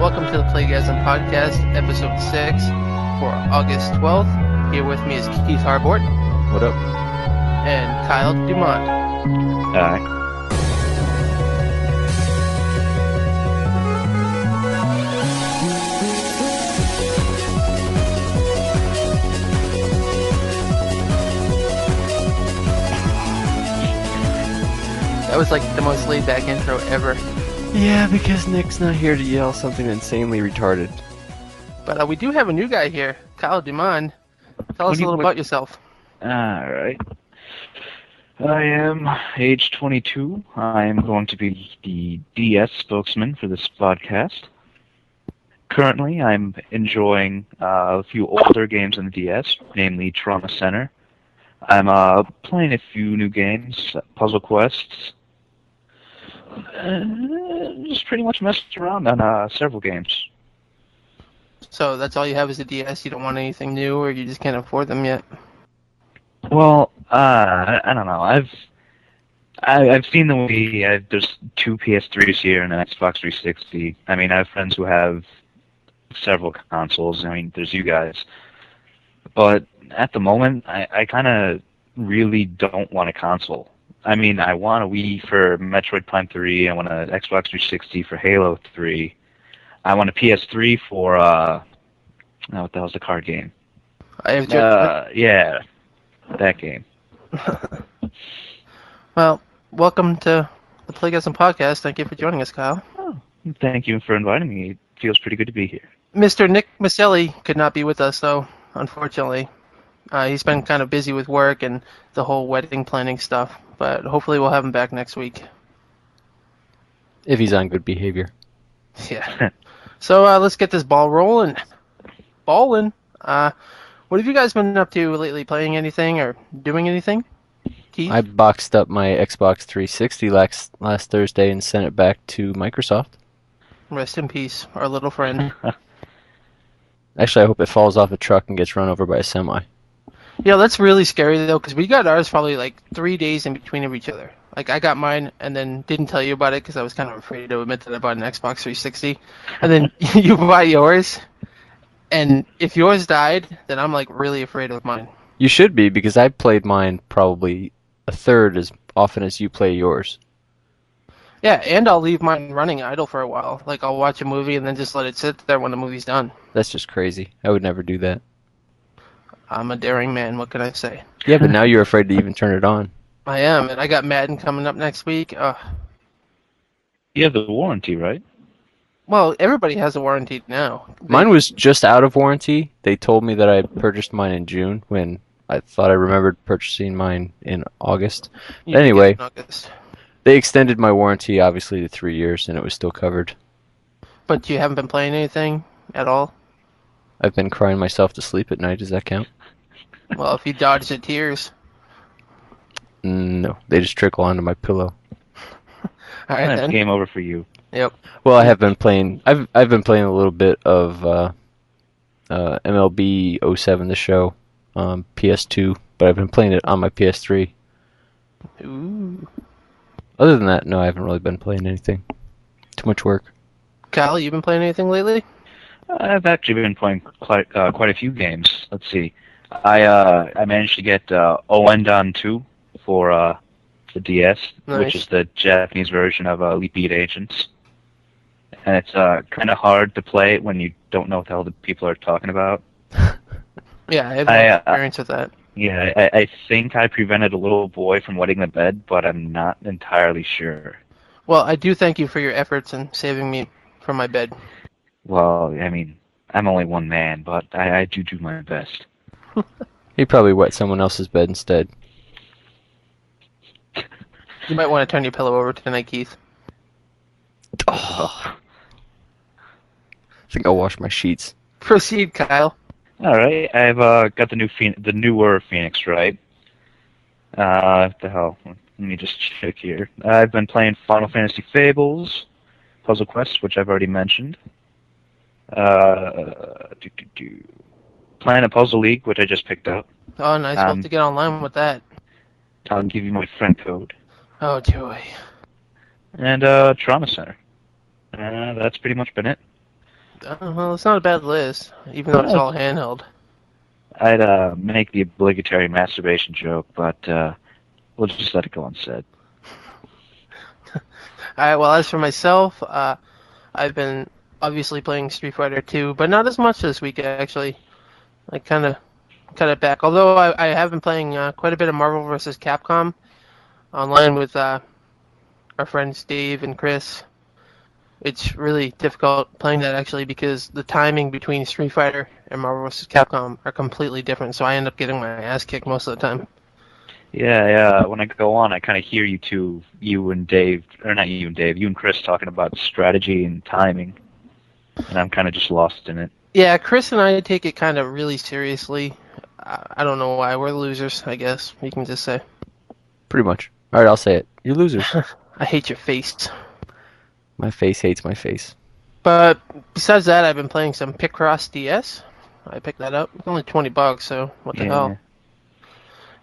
welcome to the Playgasm podcast, episode 6 for August 12th. Here with me is Keith Harbort. What up? And Kyle Dumont. Hi. That was like the most laid-back intro ever. Yeah, because Nick's not here to yell something insanely retarded. But we do have a new guy here, Kyle Dumont. Tell us a little about yourself. Alright. I am age 22. I am going to be the DS spokesman for this podcast. Currently, I'm enjoying a few older games on the DS, namely Trauma Center. I'm playing a few new games, Puzzle Quests. Just pretty much messed around on several games. So that's all you have is a DS? You don't want anything new, or you just can't afford them yet? Well, I don't know. I've seen the Wii. There's two PS3s here and an Xbox 360. I mean, I have friends who have several consoles. I mean, there's you guys. But at the moment, I kind of really don't want a console. I mean, I want a Wii for Metroid Prime 3. I want an Xbox 360 for Halo 3. I want a PS3 for, what the hell's the card game? I have Judgment. Yeah, that game. Well, welcome to the Playgasm podcast. Thank you for joining us, Kyle. Oh, thank you for inviting me. It feels pretty good to be here. Mr. Nick Maselli could not be with us, though, unfortunately. He's been kind of busy with work and the whole wedding planning stuff, but hopefully we'll have him back next week. If he's on good behavior. Yeah. So let's get this ball rolling. Ballin'. What have you guys been up to lately? Playing anything or doing anything? Keith? I boxed up my Xbox 360 last Thursday and sent it back to Microsoft. Rest in peace, our little friend. Actually, I hope it falls off a truck and gets run over by a semi. Yeah, that's really scary, though, because we got ours probably like 3 days in between of each other. Like, I got mine and then didn't tell you about it because I was kind of afraid to admit that I bought an Xbox 360. And then you buy yours, and if yours died, then I'm like really afraid of mine. You should be, because I played mine probably a third as often as you play yours. Yeah, and I'll leave mine running idle for a while. Like, I'll watch a movie and then just let it sit there when the movie's done. That's just crazy. I would never do that. I'm a daring man, what can I say? Yeah, but now you're afraid to even turn it on. I am, and I got Madden coming up next week. You have the warranty, right? Well, everybody has a warranty now. Mine was just out of warranty. They told me that I purchased mine in June when I thought I remembered purchasing mine in August. Anyway, they extended my warranty obviously to 3 years, and it was still covered. But you haven't been playing anything at all? I've been crying myself to sleep at night. Does that count? Well, if you dodge the tears. No, they just trickle onto my pillow. All right, then. Game over for you. Yep. Well, I have been playing. I've been playing a little bit of MLB 07, the show, PS2, but I've been playing it on my PS3. Ooh. Other than that, no, I haven't really been playing anything. Too much work. Kyle, you been playing anything lately? I've actually been playing quite a few games. Let's see. I managed to get Oendan 2 for the DS, nice. Which is the Japanese version of Elite Beat Agents. And it's kind of hard to play it when you don't know what the hell the people are talking about. Yeah, I have no experience with that. Yeah, I think I prevented a little boy from wetting the bed, but I'm not entirely sure. Well, I do thank you for your efforts in saving me from my bed. Well, I mean, I'm only one man, but I do my best. He probably wet someone else's bed instead. You might want to turn your pillow over tonight, Keith. Oh. I think I'll wash my sheets. Proceed, Kyle. All right, I've got the newer Phoenix, right? What the hell? Let me just check here. I've been playing Final Fantasy Fables, Puzzle Quests, which I've already mentioned. Playing a Puzzle League, which I just picked up. Oh, nice. We'll have to get online with that. I'll give you my friend code. Oh, joy. And Trauma Center. That's pretty much been it. Well, it's not a bad list, even though it's all handheld. I'd make the obligatory masturbation joke, but we'll just let it go unsaid. Alright, well, as for myself, I've been obviously playing Street Fighter 2, but not as much this week, actually. I kind of cut it back. Although I have been playing quite a bit of Marvel vs. Capcom online with our friends Dave and Chris. It's really difficult playing that, actually, because the timing between Street Fighter and Marvel vs. Capcom are completely different, so I end up getting my ass kicked most of the time. Yeah. When I go on, I kind of hear you and Dave, or not you and Dave, you and Chris talking about strategy and timing, and I'm kind of just lost in it. Yeah, Chris and I take it kind of really seriously. I don't know why. We're losers, I guess. You can just say. Pretty much. All right, I'll say it. You're losers. I hate your face. My face hates my face. But besides that, I've been playing some Picross DS. I picked that up. It's only $20, so what the hell?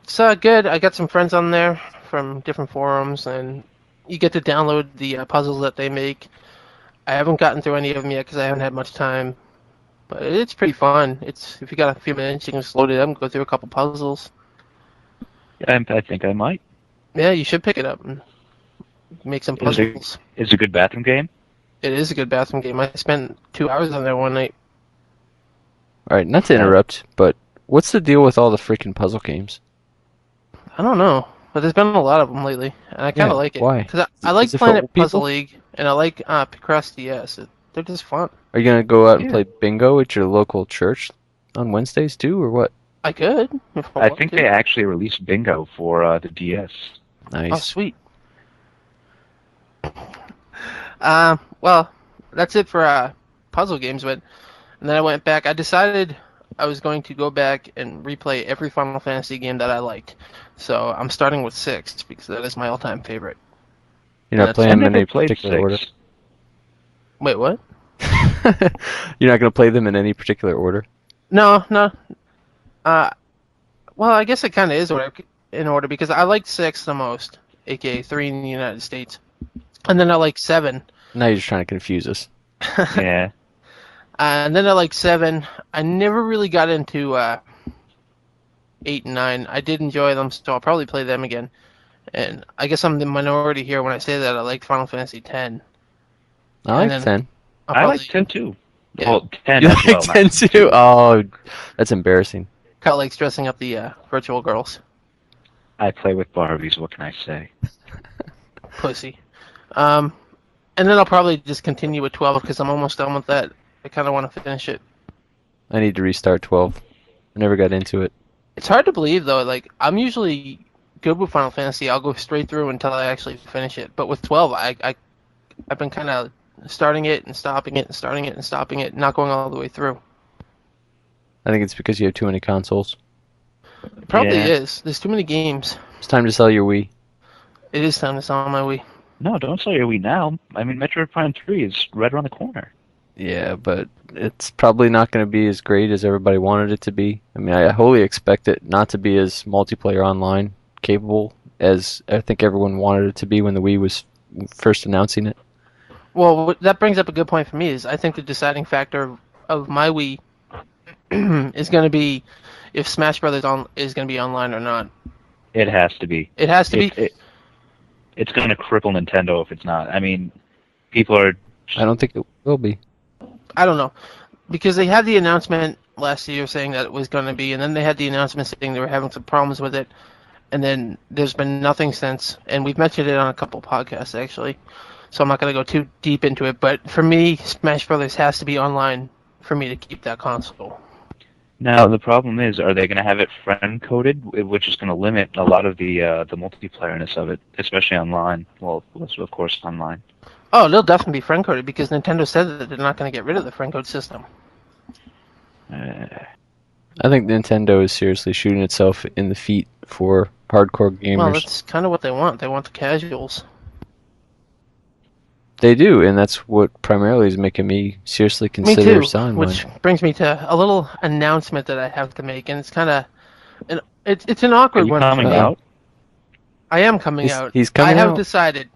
It's good. I got some friends on there from different forums, and you get to download the puzzles that they make. I haven't gotten through any of them yet because I haven't had much time. But it's pretty fun. If you got a few minutes, you can just load it up and go through a couple puzzles. I think I might. Yeah, you should pick it up and make some puzzles. Is it a good bathroom game? It is a good bathroom game. I spent 2 hours on there one night. All right, not to interrupt, but what's the deal with all the freaking puzzle games? I don't know, but there's been a lot of them lately, and I kind of like it. Why? Because I like Planet Puzzle League, and I like Picross DS. They're just fun. Are you gonna go out and play bingo at your local church on Wednesdays too, or what? I could. I think they actually released bingo for the DS. Nice. Oh, sweet. Well, that's it for puzzle games. But and then I went back. I decided I was going to go back and replay every Final Fantasy game that I liked. So I'm starting with 6 because that is my all-time favorite. You're not playing them in any particular order? Wait, what? You're not going to play them in any particular order? No. Well, I guess it kind of is in order because I like 6 the most, aka 3 in the United States. And then I like 7. Now you're just trying to confuse us. Yeah. And then I like 7. I never really got into 8 and 9. I did enjoy them, so I'll probably play them again. And I guess I'm the minority here when I say that I like Final Fantasy 10. I like 10. I like 10 too. Yeah. Well, 10 You as like well. 10 too? Oh, that's embarrassing. Kind of like dressing up the virtual girls. I play with Barbies, what can I say? Pussy. And then I'll probably just continue with 12 because I'm almost done with that. I kind of want to finish it. I need to restart 12. I never got into it. It's hard to believe, though. Like, I'm usually good with Final Fantasy. I'll go straight through until I actually finish it. But with 12, I've been kind of starting it and stopping it and starting it and stopping it, not going all the way through. I think it's because you have too many consoles. It probably is. There's too many games. It's time to sell your Wii. It is time to sell my Wii. No, don't sell your Wii now. I mean, Metroid Prime 3 is right around the corner. Yeah, but it's probably not going to be as great as everybody wanted it to be. I mean, I wholly expect it not to be as multiplayer online capable as I think everyone wanted it to be when the Wii was first announcing it. Well, that brings up a good point for me. Is I think the deciding factor of my Wii is going to be if Smash Brothers is going to be online or not. It has to be. It has to be. It's going to cripple Nintendo if it's not. I mean, people are... I don't think it will be. I don't know. Because they had the announcement last year saying that it was going to be, and then they had the announcement saying they were having some problems with it, and then there's been nothing since, and we've mentioned it on a couple podcasts, actually, so I'm not going to go too deep into it, but for me, Smash Brothers has to be online for me to keep that console. Now, the problem is, are they going to have it friend-coded, which is going to limit a lot of the multiplayerness of it, especially online? Well, of course, online. Oh, they'll definitely be friend-coded, because Nintendo said that they're not going to get rid of the friend-code system. I think Nintendo is seriously shooting itself in the feet for hardcore gamers. Well, that's kind of what they want. They want the casuals. They do, and that's what primarily is making me seriously consider selling mine. Which brings me to a little announcement that I have to make, and it's kind of... It's an awkward one. Are you coming out? I am coming out. He's coming out. I have decided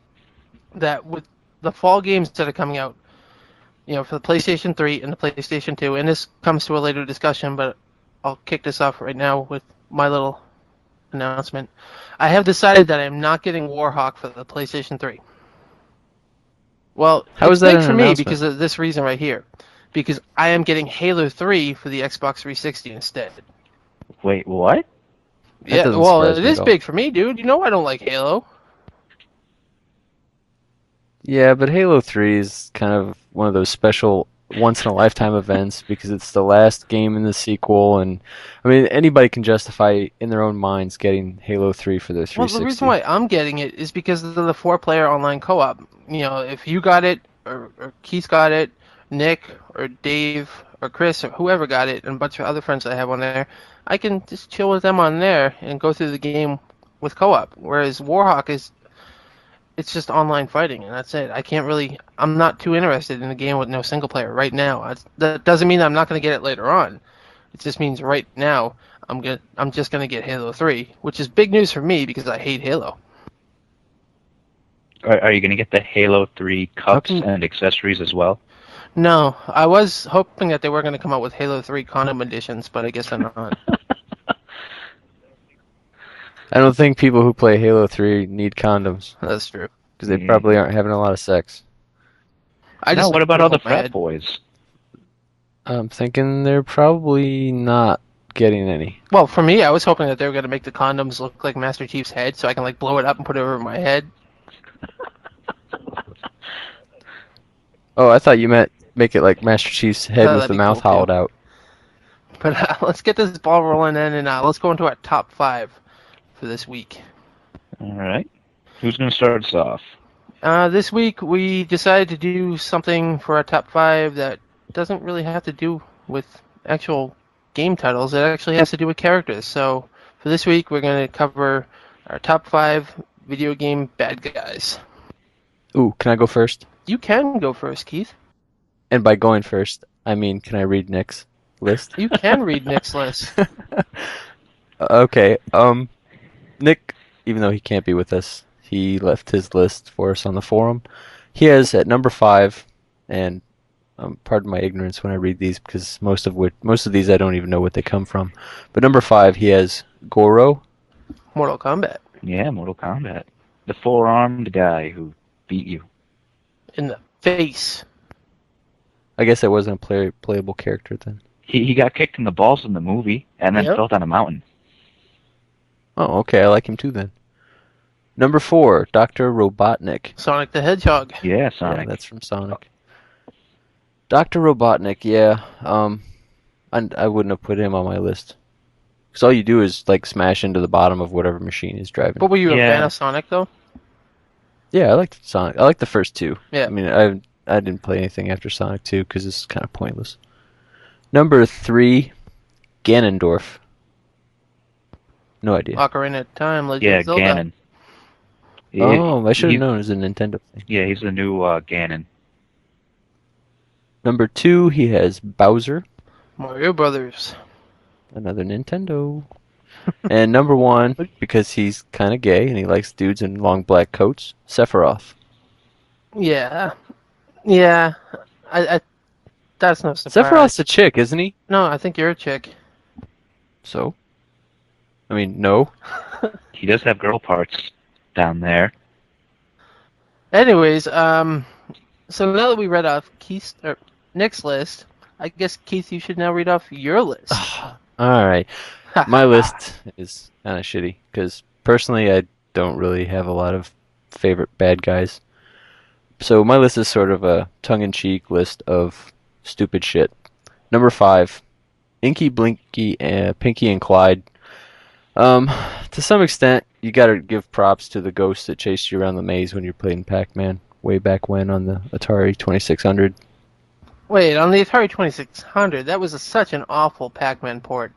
that with the fall games that are coming out, for the PlayStation 3 and the PlayStation 2, and this comes to a later discussion, but I'll kick this off right now with my little announcement. I have decided that I'm not getting Warhawk for the PlayStation 3. Well, How is it's that big an for me announcement? because of this reason right here. Because I am getting Halo 3 for the Xbox 360 instead. Wait, what? That Yeah, doesn't well, surprise it me is at all. big for me, dude. You know I don't like Halo. Yeah, but Halo 3 is kind of one of those special once-in-a-lifetime events because it's the last game in the sequel, and I mean anybody can justify in their own minds getting Halo 3 for their Well, the 360. reason why I'm getting it is because of the four-player online co-op. If you got it, or Keith got it, Nick, or Dave, or Chris, or whoever got it, and a bunch of other friends I have on there, I can just chill with them on there and go through the game with co-op. Whereas Warhawk it's just online fighting, and that's it. I'm not too interested in a game with no single player right now. That doesn't mean I'm not going to get it later on. It just means right now I'm just going to get Halo 3, which is big news for me because I hate Halo. Are you going to get the Halo 3 cups can- and accessories as well? No, I was hoping that they were going to come out with Halo 3 condom editions, but I guess they're not. I don't think people who play Halo 3 need condoms That's true. because they probably aren't having a lot of sex. Now, what about all the frat head. boys? I'm thinking they're probably not getting any. Well, for me, I was hoping that they were going to make the condoms look like Master Chief's head, so I can blow it up and put it over my head. Oh, I thought you meant make it like Master Chief's head with That'd the be mouth cool, hollowed too. out. But let's get this ball rolling in, and let's go into our top 5 for this week. All right. Who's going to start us off? This week we decided to do something for our top 5 that doesn't really have to do with actual game titles. It actually has to do with characters. So for this week we're going to cover our top 5 video game bad guys. Ooh, can I go first? You can go first, Keith. And by going first, I mean, can I read Nick's list? You can read Nick's list. Okay. Nick, even though he can't be with us, he left his list for us on the forum. He has at number 5, and pardon my ignorance when I read these because most of these I don't even know what they come from. But number 5, he has Goro. Mortal Kombat. Yeah, Mortal Kombat. The four-armed guy who beat you. In the face. I guess that wasn't a playable character then. He got kicked in the balls in the movie and then Yep. fell down a mountain. Oh, okay, I like him too then. Number 4, Dr. Robotnik. Sonic the Hedgehog. Yeah, Sonic. Yeah, that's from Sonic. Dr. Robotnik, yeah. I wouldn't have put him on my list. Because all you do is smash into the bottom of whatever machine is driving. But were you a Yeah. fan of Sonic though? Yeah, I liked Sonic. I liked the first 2. Yeah. I mean, I didn't play anything after Sonic 2 because it's kind of pointless. Number 3, Ganondorf. No idea. Ocarina of Time, Legend Yeah, of Zelda. Ganon. Oh, I should He- have known it was a Nintendo thing. Yeah, he's the new Ganon. Number 2, he has Bowser. Mario Brothers. Another Nintendo. And number 1, because he's kind of gay and he likes dudes in long black coats, Sephiroth. Yeah. Yeah. I that's no surprise. Sephiroth's a chick, isn't he? No, I think you're a chick. So? I mean, no. He does have girl parts down there. Anyways, so now that we read off Nick's list, I guess Keith, you should now read off your list. Alright. My list is kind of shitty because personally I don't really have a lot of favorite bad guys. So my list is sort of a tongue-in-cheek list of stupid shit. Number 5, Inky, Blinky, Pinky, and Clyde. To some extent, you gotta give props to the ghosts that chased you around the maze when you're playing Pac-Man way back when on the Atari 2600. Wait, on the Atari 2600, that was such an awful Pac-Man port.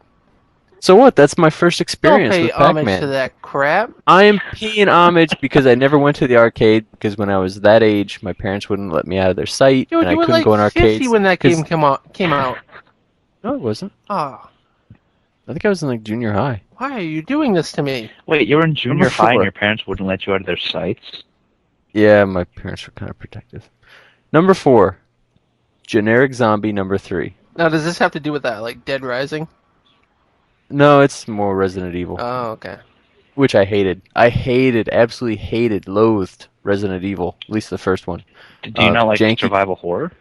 So what? That's my first Don't experience pay with homage Pac-Man. to that crap. I am paying homage because I never went to the arcade because when I was that age, my parents wouldn't let me out of their sight, Dude, and I you were couldn't like go in 50 arcades. when that 'cause- game came out. No, it wasn't. Oh, I think I was in junior high. why are you doing this to me? Wait, you were in junior Number high and 4. your parents wouldn't let you out of their sights? Yeah, my parents were kind of protective. Number 4, Generic zombie number 3. Now, does this have to do with that, like Dead Rising? No, it's more Resident Evil, Oh, okay. which I hated. I hated, absolutely hated, loathed Resident Evil. At least the first one. Do you not like Janky. survival horror?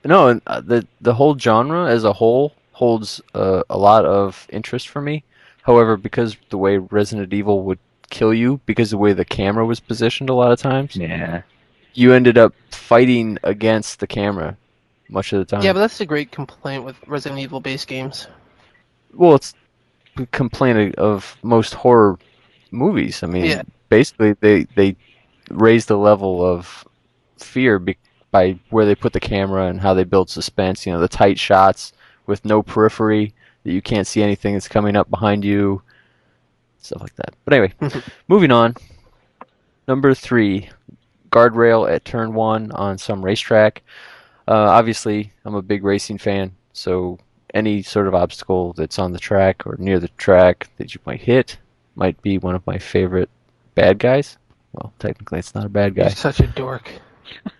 No, the whole genre as a whole holds a lot of interest for me. However, because the way Resident Evil would kill you, because the way the camera was positioned a lot of times, Yeah. you ended up fighting against the camera much of the time. Yeah, but that's a great complaint with Resident Evil-based games. Well, it's a complaint of most horror movies. I mean, Yeah. basically they raise the level of fear by where they put the camera and how they build suspense. You know, the tight shots with no periphery that you can't see anything that's coming up behind you, stuff like that. But anyway, moving on. Number 3, guardrail at turn 1 on some racetrack. Obviously, I'm a big racing fan, so any sort of obstacle that's on the track or near the track that you might hit might be one of my favorite bad guys. Well, technically, it's not a bad guy. You're such a dork.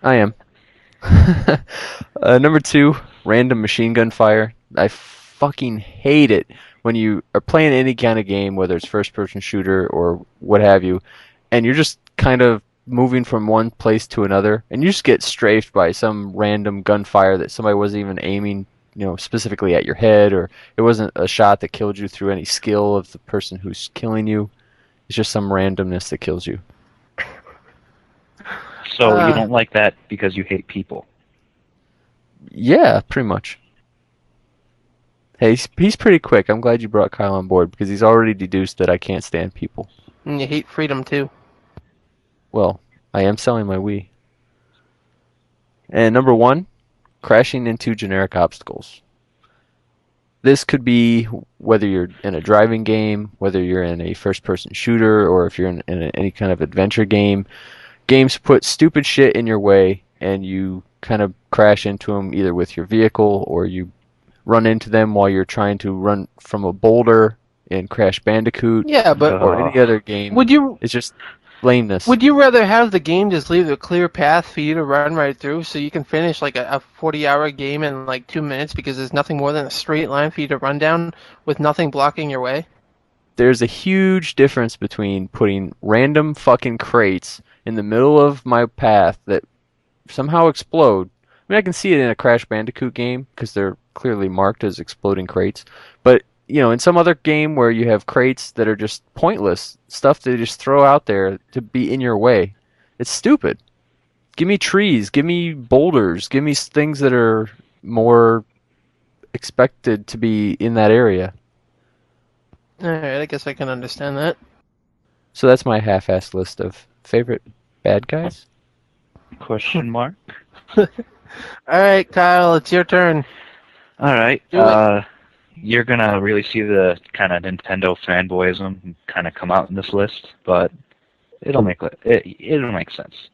I am. Number 2, random machine gun fire. I fucking hate it when you are playing any kind of game, whether it's first-person shooter or what have you, and you're just kind of moving from one place to another, and you just get strafed by some random gunfire that somebody wasn't even aiming, specifically at your head, or it wasn't a shot that killed you through any skill of the person who's killing you. It's just some randomness that kills you. So you don't like that because you hate people? Yeah, pretty much. Hey, he's pretty quick. I'm glad you brought Kyle on board because he's already deduced that I can't stand people. And you hate freedom, too. Well, I am selling my Wii. And number 1, crashing into generic obstacles. This could be whether you're in a driving game, whether you're in a first-person shooter, or if you're in any kind of adventure game. Games put stupid shit in your way, and you kind of crash into them either with your vehicle or you run into them while you're trying to run from a boulder in Crash Bandicoot. Yeah, but or any other game. It's just lameness. Would you rather have the game just leave a clear path for you to run right through so you can finish like a 40-hour game in like 2 minutes because there's nothing more than a straight line for you to run down with nothing blocking your way? There's a huge difference between putting random fucking crates in the middle of my path that somehow explode. I mean, I can see it in a Crash Bandicoot game because they're clearly marked as exploding crates. But, in some other game where you have crates that are just pointless, stuff they just throw out there to be in your way, it's stupid. Give me trees, give me boulders, give me things that are more expected to be in that area. Alright, I guess I can understand that. So that's my half-assed list of favorite bad guys. Question mark? Alright, Kyle, it's your turn. Alright, you're gonna really see the kind of Nintendo fanboyism kind of come out in this list, but it'll make sense.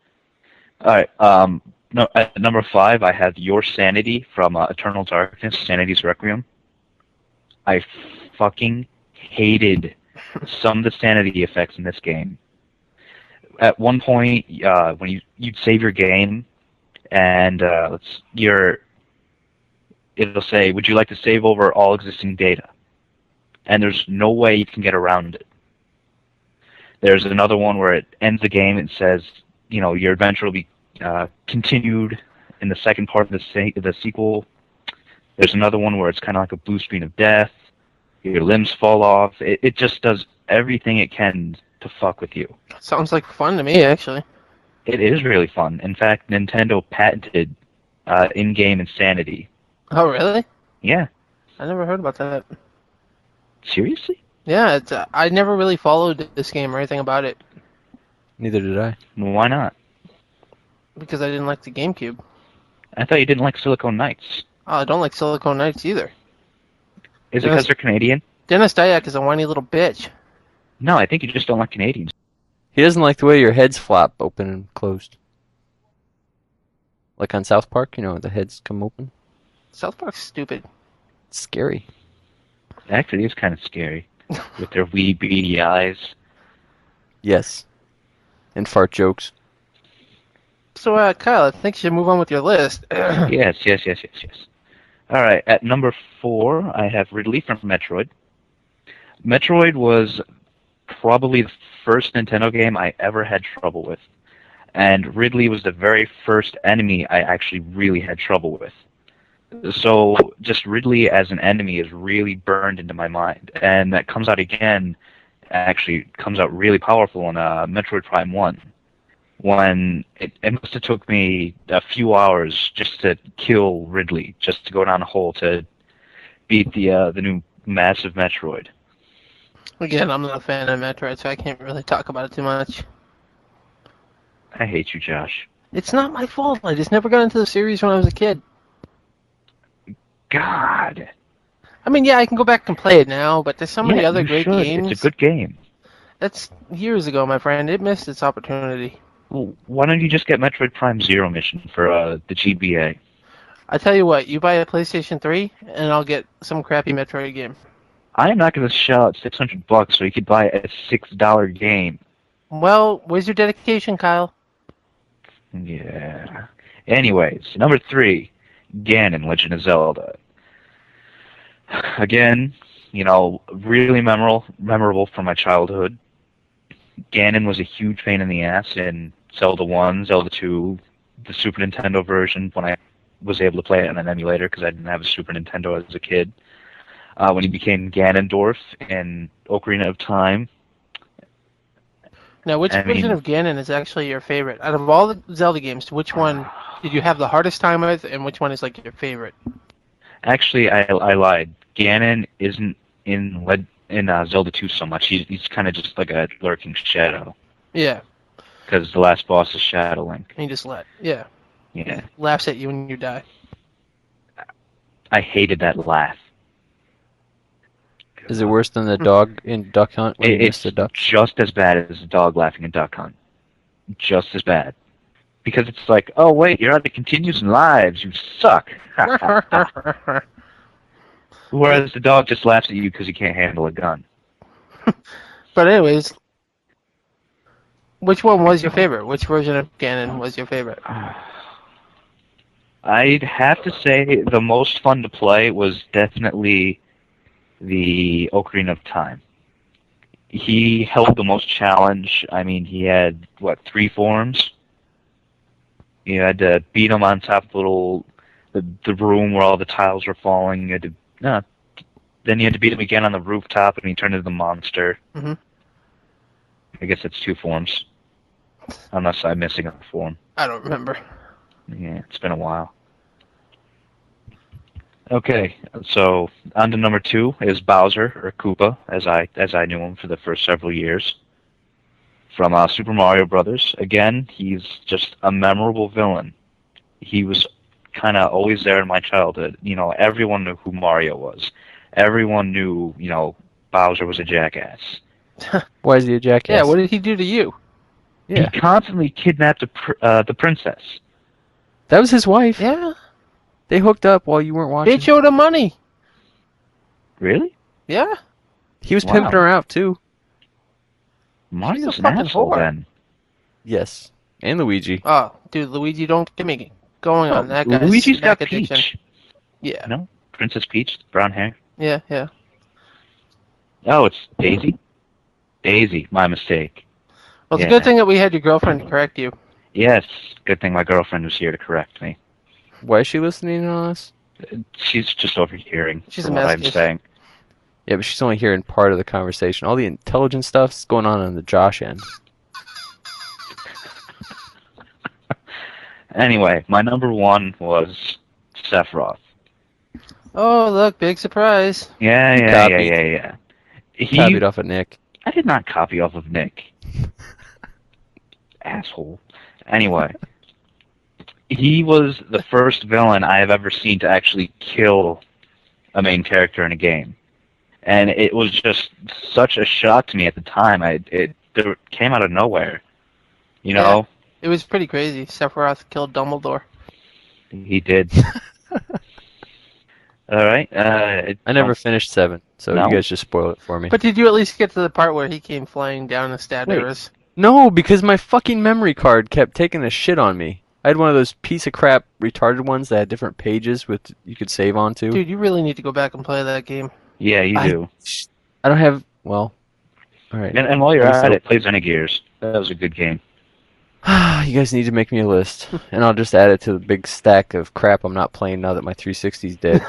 Alright, no, at number 5, I have Your Sanity from Eternal Darkness, Sanity's Requiem. I fucking hated some of the sanity effects in this game. At one point, when you'd save your game, and it'll say, "Would you like to save over all existing data?" And there's no way you can get around it. There's another one where it ends the game and says, your adventure will be continued in the second part of the sequel. There's another one where it's kind of like a blue screen of death. Your limbs fall off. It just does everything it can to fuck with you. Sounds like fun to me, actually. It is really fun. In fact, Nintendo patented in-game insanity. Oh, really? Yeah. I never heard about that. Seriously? Yeah, I never really followed this game or anything about it. Neither did I. Why not? Because I didn't like the GameCube. I thought you didn't like Silicon Knights. Oh, I don't like Silicon Knights either. Is it because they're Canadian? Dennis Dyack is a whiny little bitch. No, I think you just don't like Canadians. He doesn't like the way your heads flop open and closed. Like on South Park, the heads come open. South Park's stupid. It's scary. Actually, it's kind of scary. With their wee beady eyes. Yes. And fart jokes. So, Kyle, I think you should move on with your list. Yes. All right, at number 4, I have Ridley from Metroid. Metroid was probably the first Nintendo game I ever had trouble with, and Ridley was the very first enemy I actually really had trouble with. So just Ridley as an enemy is really burned into my mind, and that comes out again. Actually, comes out really powerful in Metroid Prime 1. When it must have took me a few hours just to kill Ridley, just to go down a hole to beat the new massive Metroid. Again, I'm not a fan of Metroid, so I can't really talk about it too much. I hate you, Josh. It's not my fault. I just never got into the series when I was a kid. God. I mean, yeah, I can go back and play it now, but there's so many other great games. It's a good game. That's years ago, my friend. It missed its opportunity. Well, why don't you just get Metroid Prime Zero Mission for the GBA? I tell you what, you buy a PlayStation 3, and I'll get some crappy Metroid game. I am not going to shell out $600 so you could buy a $6 game. Well, where's your dedication, Kyle? Yeah. Anyways, number 3, Ganon, Legend of Zelda. Again, really memorable from my childhood. Ganon was a huge pain in the ass in Zelda 1, Zelda 2, the Super Nintendo version when I was able to play it on an emulator because I didn't have a Super Nintendo as a kid. When he became Ganondorf in Ocarina of Time. Now, which version of Ganon is actually your favorite? Out of all the Zelda games, which one did you have the hardest time with, and which one is like your favorite? Actually, I lied. Ganon isn't in Zelda 2 so much. He's kind of just like a lurking shadow. Yeah. Because the last boss is Shadow Link. And he just Yeah. Yeah. He laughs at you when you die. I hated that laugh. Is it worse than the dog in Duck Hunt? It's just as bad as the dog laughing in Duck Hunt. Just as bad. Because it's like, oh wait, you're out of continues lives. You suck. Whereas the dog just laughs at you because he can't handle a gun. But anyways, which one was your favorite? Which version of Ganon was your favorite? I'd have to say the most fun to play was definitely the Ocarina of Time. He held the most challenge. I mean, he had, 3 forms? You had to beat him on top of the room where all the tiles were falling. Then you had to beat him again on the rooftop, and he turned into the monster. Mm-hmm. I guess that's 2 forms. Unless I'm missing a form. I don't remember. Yeah, it's been a while. Okay, so on to number 2 is Bowser, or Koopa, as I knew him for the first several years. From Super Mario Brothers. Again, he's just a memorable villain. He was kind of always there in my childhood. Everyone knew who Mario was. Everyone knew, Bowser was a jackass. Why is he a jackass? Yeah, what did he do to you? Yeah. He constantly kidnapped the princess. That was his wife. Yeah. They hooked up while you weren't watching. They showed him money. Really? Yeah. He was pimping her out, too. Mario's an asshole, then. Yes. And Luigi. Oh, dude, Luigi, don't get me going on that guy. Luigi's got Peach. Yeah. No? Princess Peach, brown hair. Yeah. Oh, it's Daisy? Daisy, my mistake. Well, it's a good thing that we had your girlfriend correct you. Yes, good thing my girlfriend was here to correct me. Why is she listening on us? She's just overhearing She's a what I'm saying. Yeah, but she's only hearing part of the conversation. All the intelligent stuff's going on the Josh end. Anyway, my number 1 was Sephiroth. Oh, look, big surprise. Yeah. He copied off of Nick. I did not copy off of Nick. Asshole. Anyway, he was the first villain I have ever seen to actually kill a main character in a game. And it was just such a shock to me at the time. It came out of nowhere. You know? It was pretty crazy. Sephiroth killed Dumbledore. He did. All right. I never finished 7, so you guys just spoil it for me. But did you at least get to the part where he came flying down the Statues? No, because my fucking memory card kept taking a shit on me. I had one of those piece of crap retarded ones that had different pages with you could save onto. Dude, you really need to go back and play that game. Yeah, you do. I don't have. Well, all right. And while you're at it, play Xenogears. That was a good game. You guys need to make me a list, and I'll just add it to the big stack of crap I'm not playing now that my 360's dead.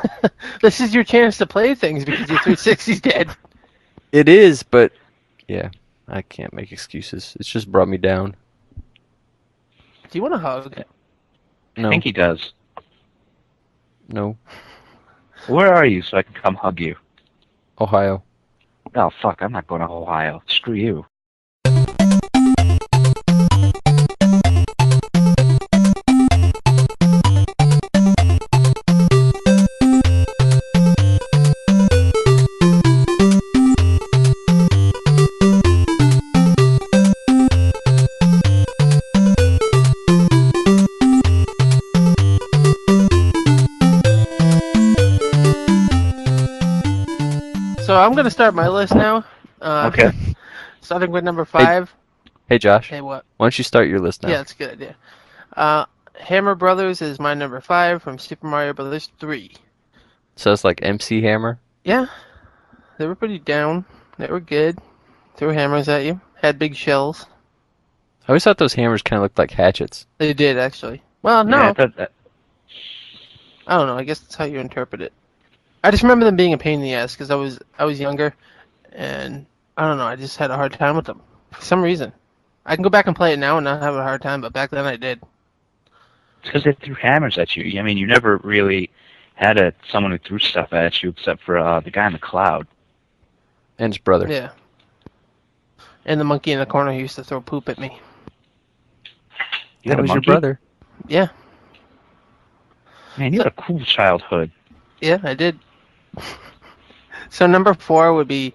This is your chance to play things because your 360's dead. It is, but yeah, I can't make excuses. It's just brought me down. Do you want a hug? No. I think he does. No. Where are you so I can come hug you? Ohio. Oh, fuck, I'm not going to Ohio. Screw you. So I'm going to start my list now. Okay. Starting with number 5. Hey, Josh. Hey, what? Why don't you start your list now? Yeah, that's a good idea. Hammer Brothers is my number 5 from Super Mario Brothers 3. So it's like MC Hammer? Yeah, they were pretty down. They were good. Threw hammers at you. Had big shells. I always thought those hammers kind of looked like hatchets. They did, actually. Well, no. Yeah, I thought that. I don't know. I guess that's how you interpret it. I just remember them being a pain in the ass because I was younger, and I don't know. I just had a hard time with them for some reason. I can go back and play it now and not have a hard time, but back then I did. It's because they threw hammers at you. I mean, you never really had someone who threw stuff at you except for the guy in the cloud. And his brother. Yeah. And the monkey in the corner who used to throw poop at me. That was your brother. Yeah. Man, you had a cool childhood. Yeah, I did. So number 4 would be,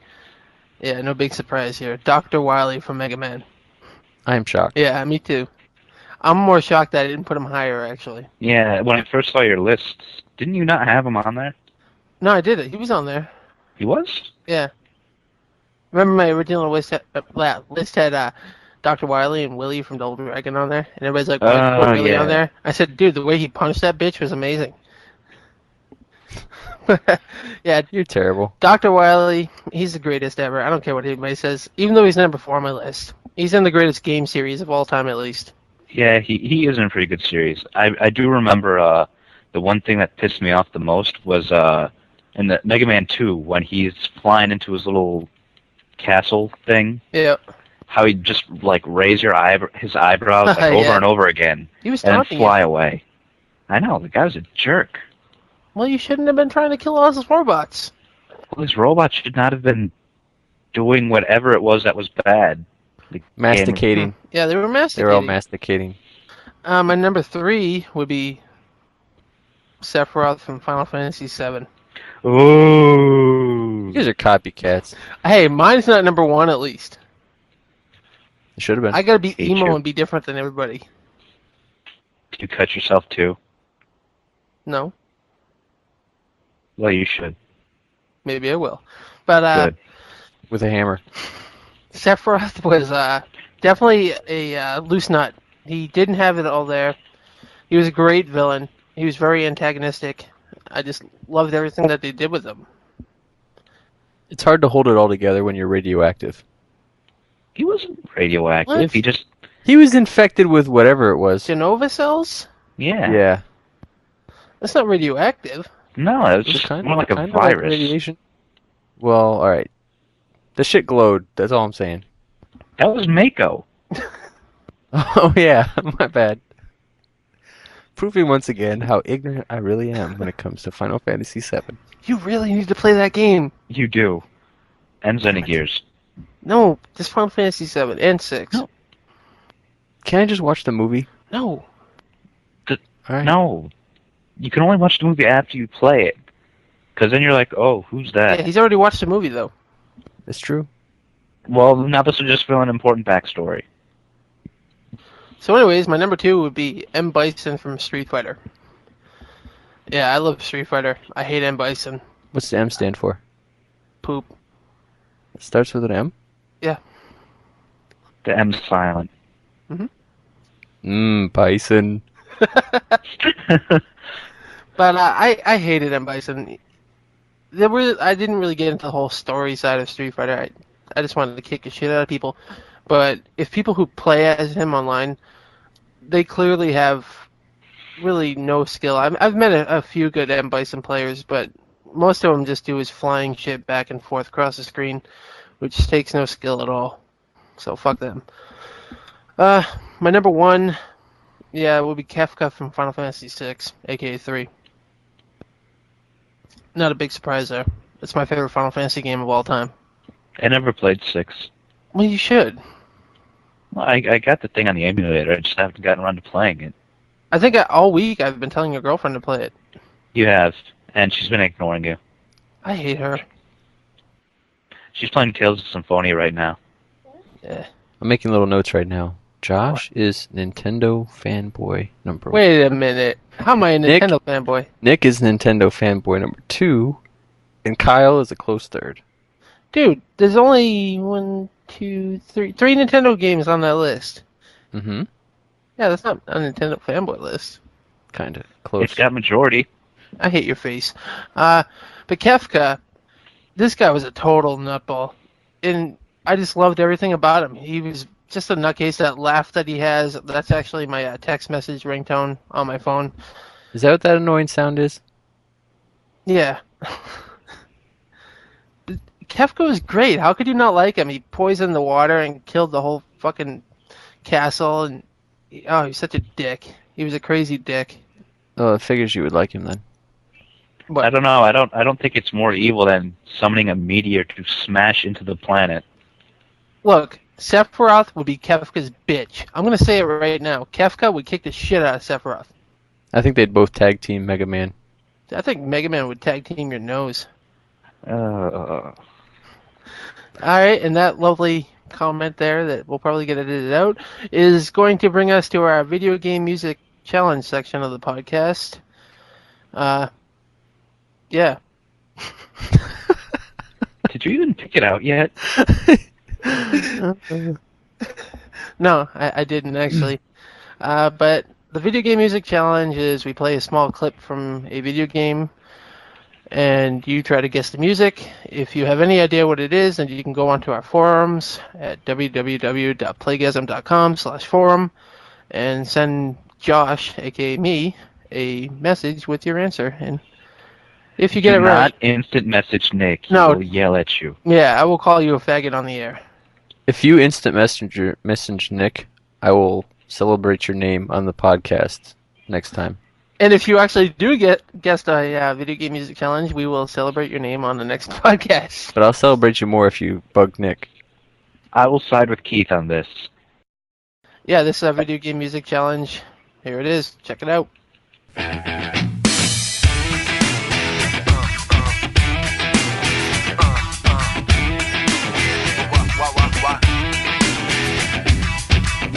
yeah, no big surprise here, Dr. Wily from Mega Man. I am shocked. Yeah, me too. I'm more shocked that I didn't put him higher, actually. Yeah, when I first saw your list, didn't you not have him on there? No, I did it. He was on there. He was? Yeah. Remember my original list had Dr. Wily and Willie from Double Dragon on there? And everybody's like, why did you put Willie on there? I said, dude, the way he punched that bitch was amazing. Yeah, You're terrible. Dr. Wily, he's the greatest ever. I don't care what anybody says. Even though he's number 4 on my list. He's in the greatest game series of all time, at least. Yeah, he is in a pretty good series. I do remember the one thing that pissed me off the most was in the Mega Man 2 when he's flying into his little castle thing. Yeah. How he'd just like raise his eyebrows like, over and over again. He was and then taunting fly away. I know, the guy was a jerk. Well, you shouldn't have been trying to kill all those robots. Well, these robots should not have been doing whatever it was that was bad. Masticating. Yeah, they were masticating. They were all masticating. My number 3 would be Sephiroth from Final Fantasy VII. Ooh. You guys are copycats. Hey, mine's not number 1 at least. It should have been. I gotta be emo you. and be different than everybody. Did you cut yourself too? No, Well, you should. maybe I will. But Good. With a hammer. Sephiroth was definitely a loose nut. He didn't have it all there. He was a great villain. He was very antagonistic. I just loved everything that they did with him. It's hard to hold it all together when you're radioactive. He wasn't radioactive. What? He just... He was infected with whatever it was. Genova cells? Yeah. Yeah. That's not radioactive. No, it was It was just more like a kind of virus. radiation. Well, alright. The shit glowed. That's all I'm saying. That was Mako. Oh, yeah. My bad. Proving once again how ignorant I really am when it comes to Final Fantasy VII. You really need to play that game. You do. And Xenogears. No, just Final Fantasy 7 and 6. No. Can I just watch the movie? No. Alright. No. You can only watch the movie after you play it. Because then you're like, oh, who's that? Yeah, he's already watched the movie, though. It's true. Well, now this will just fill an important backstory. So anyways, my number 2 would be M. Bison from Street Fighter. Yeah, I love Street Fighter. I hate M. Bison. What's the M stand for? Poop. It starts with an M? Yeah. The M's silent. Bison. But I hated M Bison. I didn't really get into the whole story side of Street Fighter. I just wanted to kick the shit out of people. But if people who play as him online, they clearly have really no skill. I've met a few good M Bison players, but most of them just do is flying shit back and forth across the screen, which takes no skill at all. So fuck them. My number one, yeah, will be Kefka from Final Fantasy VI, aka 3. Not a big surprise there. It's my favorite Final Fantasy game of all time. I never played 6. Well, you should. Well, I got the thing on the emulator. I just haven't gotten around to playing it. I think all week I've been telling your girlfriend to play it. You have, and she's been ignoring you. I hate her. She's playing Tales of Symphonia right now. Yeah. I'm making little notes right now. Josh is Nintendo fanboy number 1. Wait a minute. How am I a Nintendo fanboy? Nick is Nintendo fanboy number 2, and Kyle is a close third. Dude, there's only 3 Nintendo games on that list. Mm-hmm. Yeah, that's not a Nintendo fanboy list. Kind of close. It's got majority. I hate your face. But Kefka, this guy was a total nutball. And I just loved everything about him. He was just a nutcase. That laugh that he has, that's actually my text message ringtone on my phone. Is that what that annoying sound is? Yeah. Kefka was great. How could you not like him? He poisoned the water and killed the whole fucking castle. And he's such a dick. He was a crazy dick. Oh, I figures you would like him then. What? I don't know. I don't think it's more evil than summoning a meteor to smash into the planet. Look, Sephiroth would be Kefka's bitch. I'm gonna say it right now. Kefka would kick the shit out of Sephiroth. I think they'd both tag team Mega Man. I think Mega Man would tag team your nose. Alright, and that lovely comment there that we'll probably get edited out is going to bring us to our video game music challenge section of the podcast. Yeah. Did you even pick it out yet? No, I didn't actually. But the video game music challenge is we play a small clip from a video game and you try to guess the music. If you have any idea what it is, then you can go onto our forums at www.playgasm.com/forum and send Josh, aka me, a message with your answer. And if you get it right, not instant message Nick. He No. will yell at you. yeah, I will call you a faggot on the air. If you instant message Nick, I will celebrate your name on the podcast next time. And if you actually do guess a video game music challenge, we will celebrate your name on the next podcast. But I'll celebrate you more if you bug Nick. I will side with Keith on this. Yeah, this is our video game music challenge. Here it is. Check it out.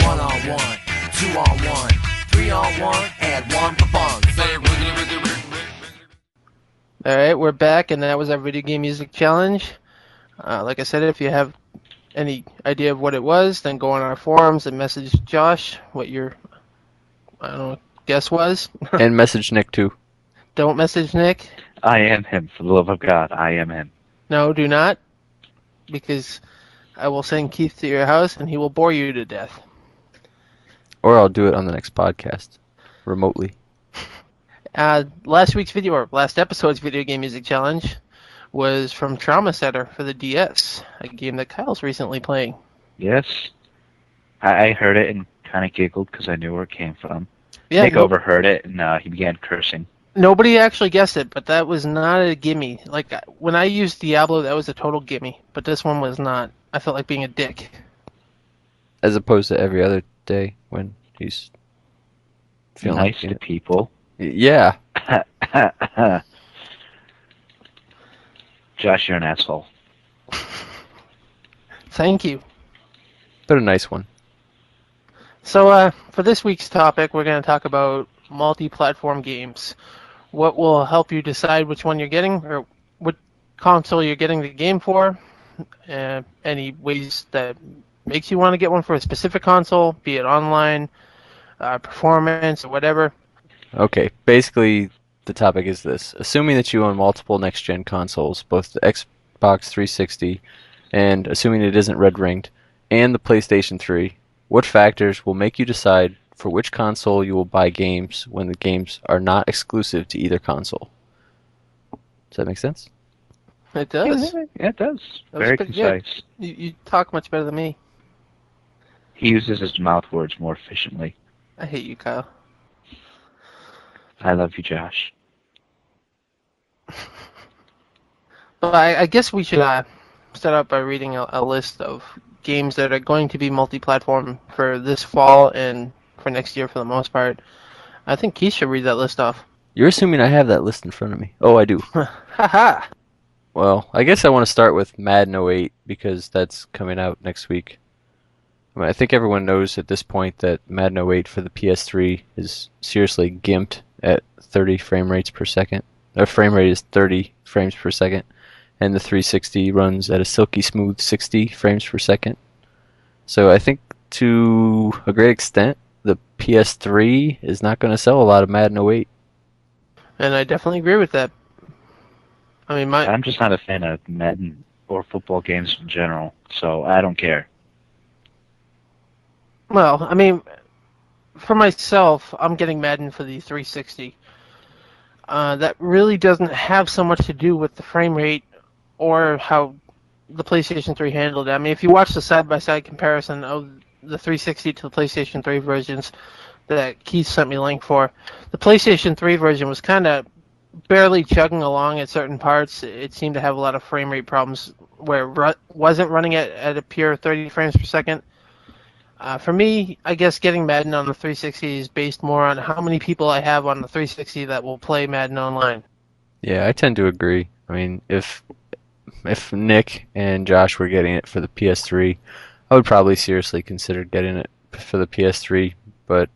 One-on-one, two-on-one, three-on-one, and one for fun. Alright, we're back, and that was our video game music challenge. Like I said, if you have any idea of what it was, then go on our forums and message Josh what your, guess was. And message Nick too. Don't message Nick. I am him, for the love of God. I am him. No, do not. Because I will send Keith to your house, and he will bore you to death. Or I'll do it on the next podcast. Remotely. Last episode's video game music challenge was from Trauma Center for the DS, a game that Kyle's recently playing. Yes. I heard it and kind of giggled because I knew where it came from. Yeah, Nick overheard it and he began cursing. Nobody actually guessed it, but that was not a gimme. Like, when I used Diablo, that was a total gimme, but this one was not. I felt like being a dick. As opposed to every other day when he's feeling Nice to people. Yeah. Josh, you're an asshole. Thank you. But a nice one. So, for this week's topic, we're going to talk about multi-platform games. What will help you decide which one you're getting, or what console you're getting the game for. Any ways that makes you want to get one for a specific console, be it online, performance or whatever. Okay, basically the topic is this. Assuming that you own multiple next-gen consoles, both the Xbox 360 and assuming it isn't red-ringed, and the PlayStation 3, what factors will make you decide for which console you will buy games when the games are not exclusive to either console? Does that make sense? It does. Yeah, it does. That was Very pretty concise. good. You talk much better than me. He uses his mouth words more efficiently. I hate you, Kyle. I love you, Josh. But I guess we should start out by reading a list of games that are going to be multi-platform for this fall and for next year for the most part. I think Keith should read that list off. You're assuming I have that list in front of me. Oh, I do. Haha. Well, I guess I want to start with Madden 08 because that's coming out next week. I mean, I think everyone knows at this point that Madden 08 for the PS3 is seriously gimped at 30 frame rates per second. Their frame rate is 30 frames per second, and the 360 runs at a silky smooth 60 frames per second. So I think to a great extent, the PS3 is not going to sell a lot of Madden 08. And I definitely agree with that. I mean, I'm just not a fan of Madden or football games in general, so I don't care. Well, I mean, for myself, I'm getting Madden for the 360. That really doesn't have so much to do with the frame rate or how the PlayStation 3 handled it. I mean, if you watch the side-by-side comparison of the 360 to the PlayStation 3 versions that Keith sent me a link for, the PlayStation 3 version was kind of barely chugging along at certain parts. It seemed to have a lot of frame rate problems where it wasn't running at a pure 30 frames per second. For me, I guess getting Madden on the 360 is based more on how many people I have on the 360 that will play Madden online. Yeah, I tend to agree. I mean, if Nick and Josh were getting it for the PS3, I would probably seriously consider getting it for the PS3, but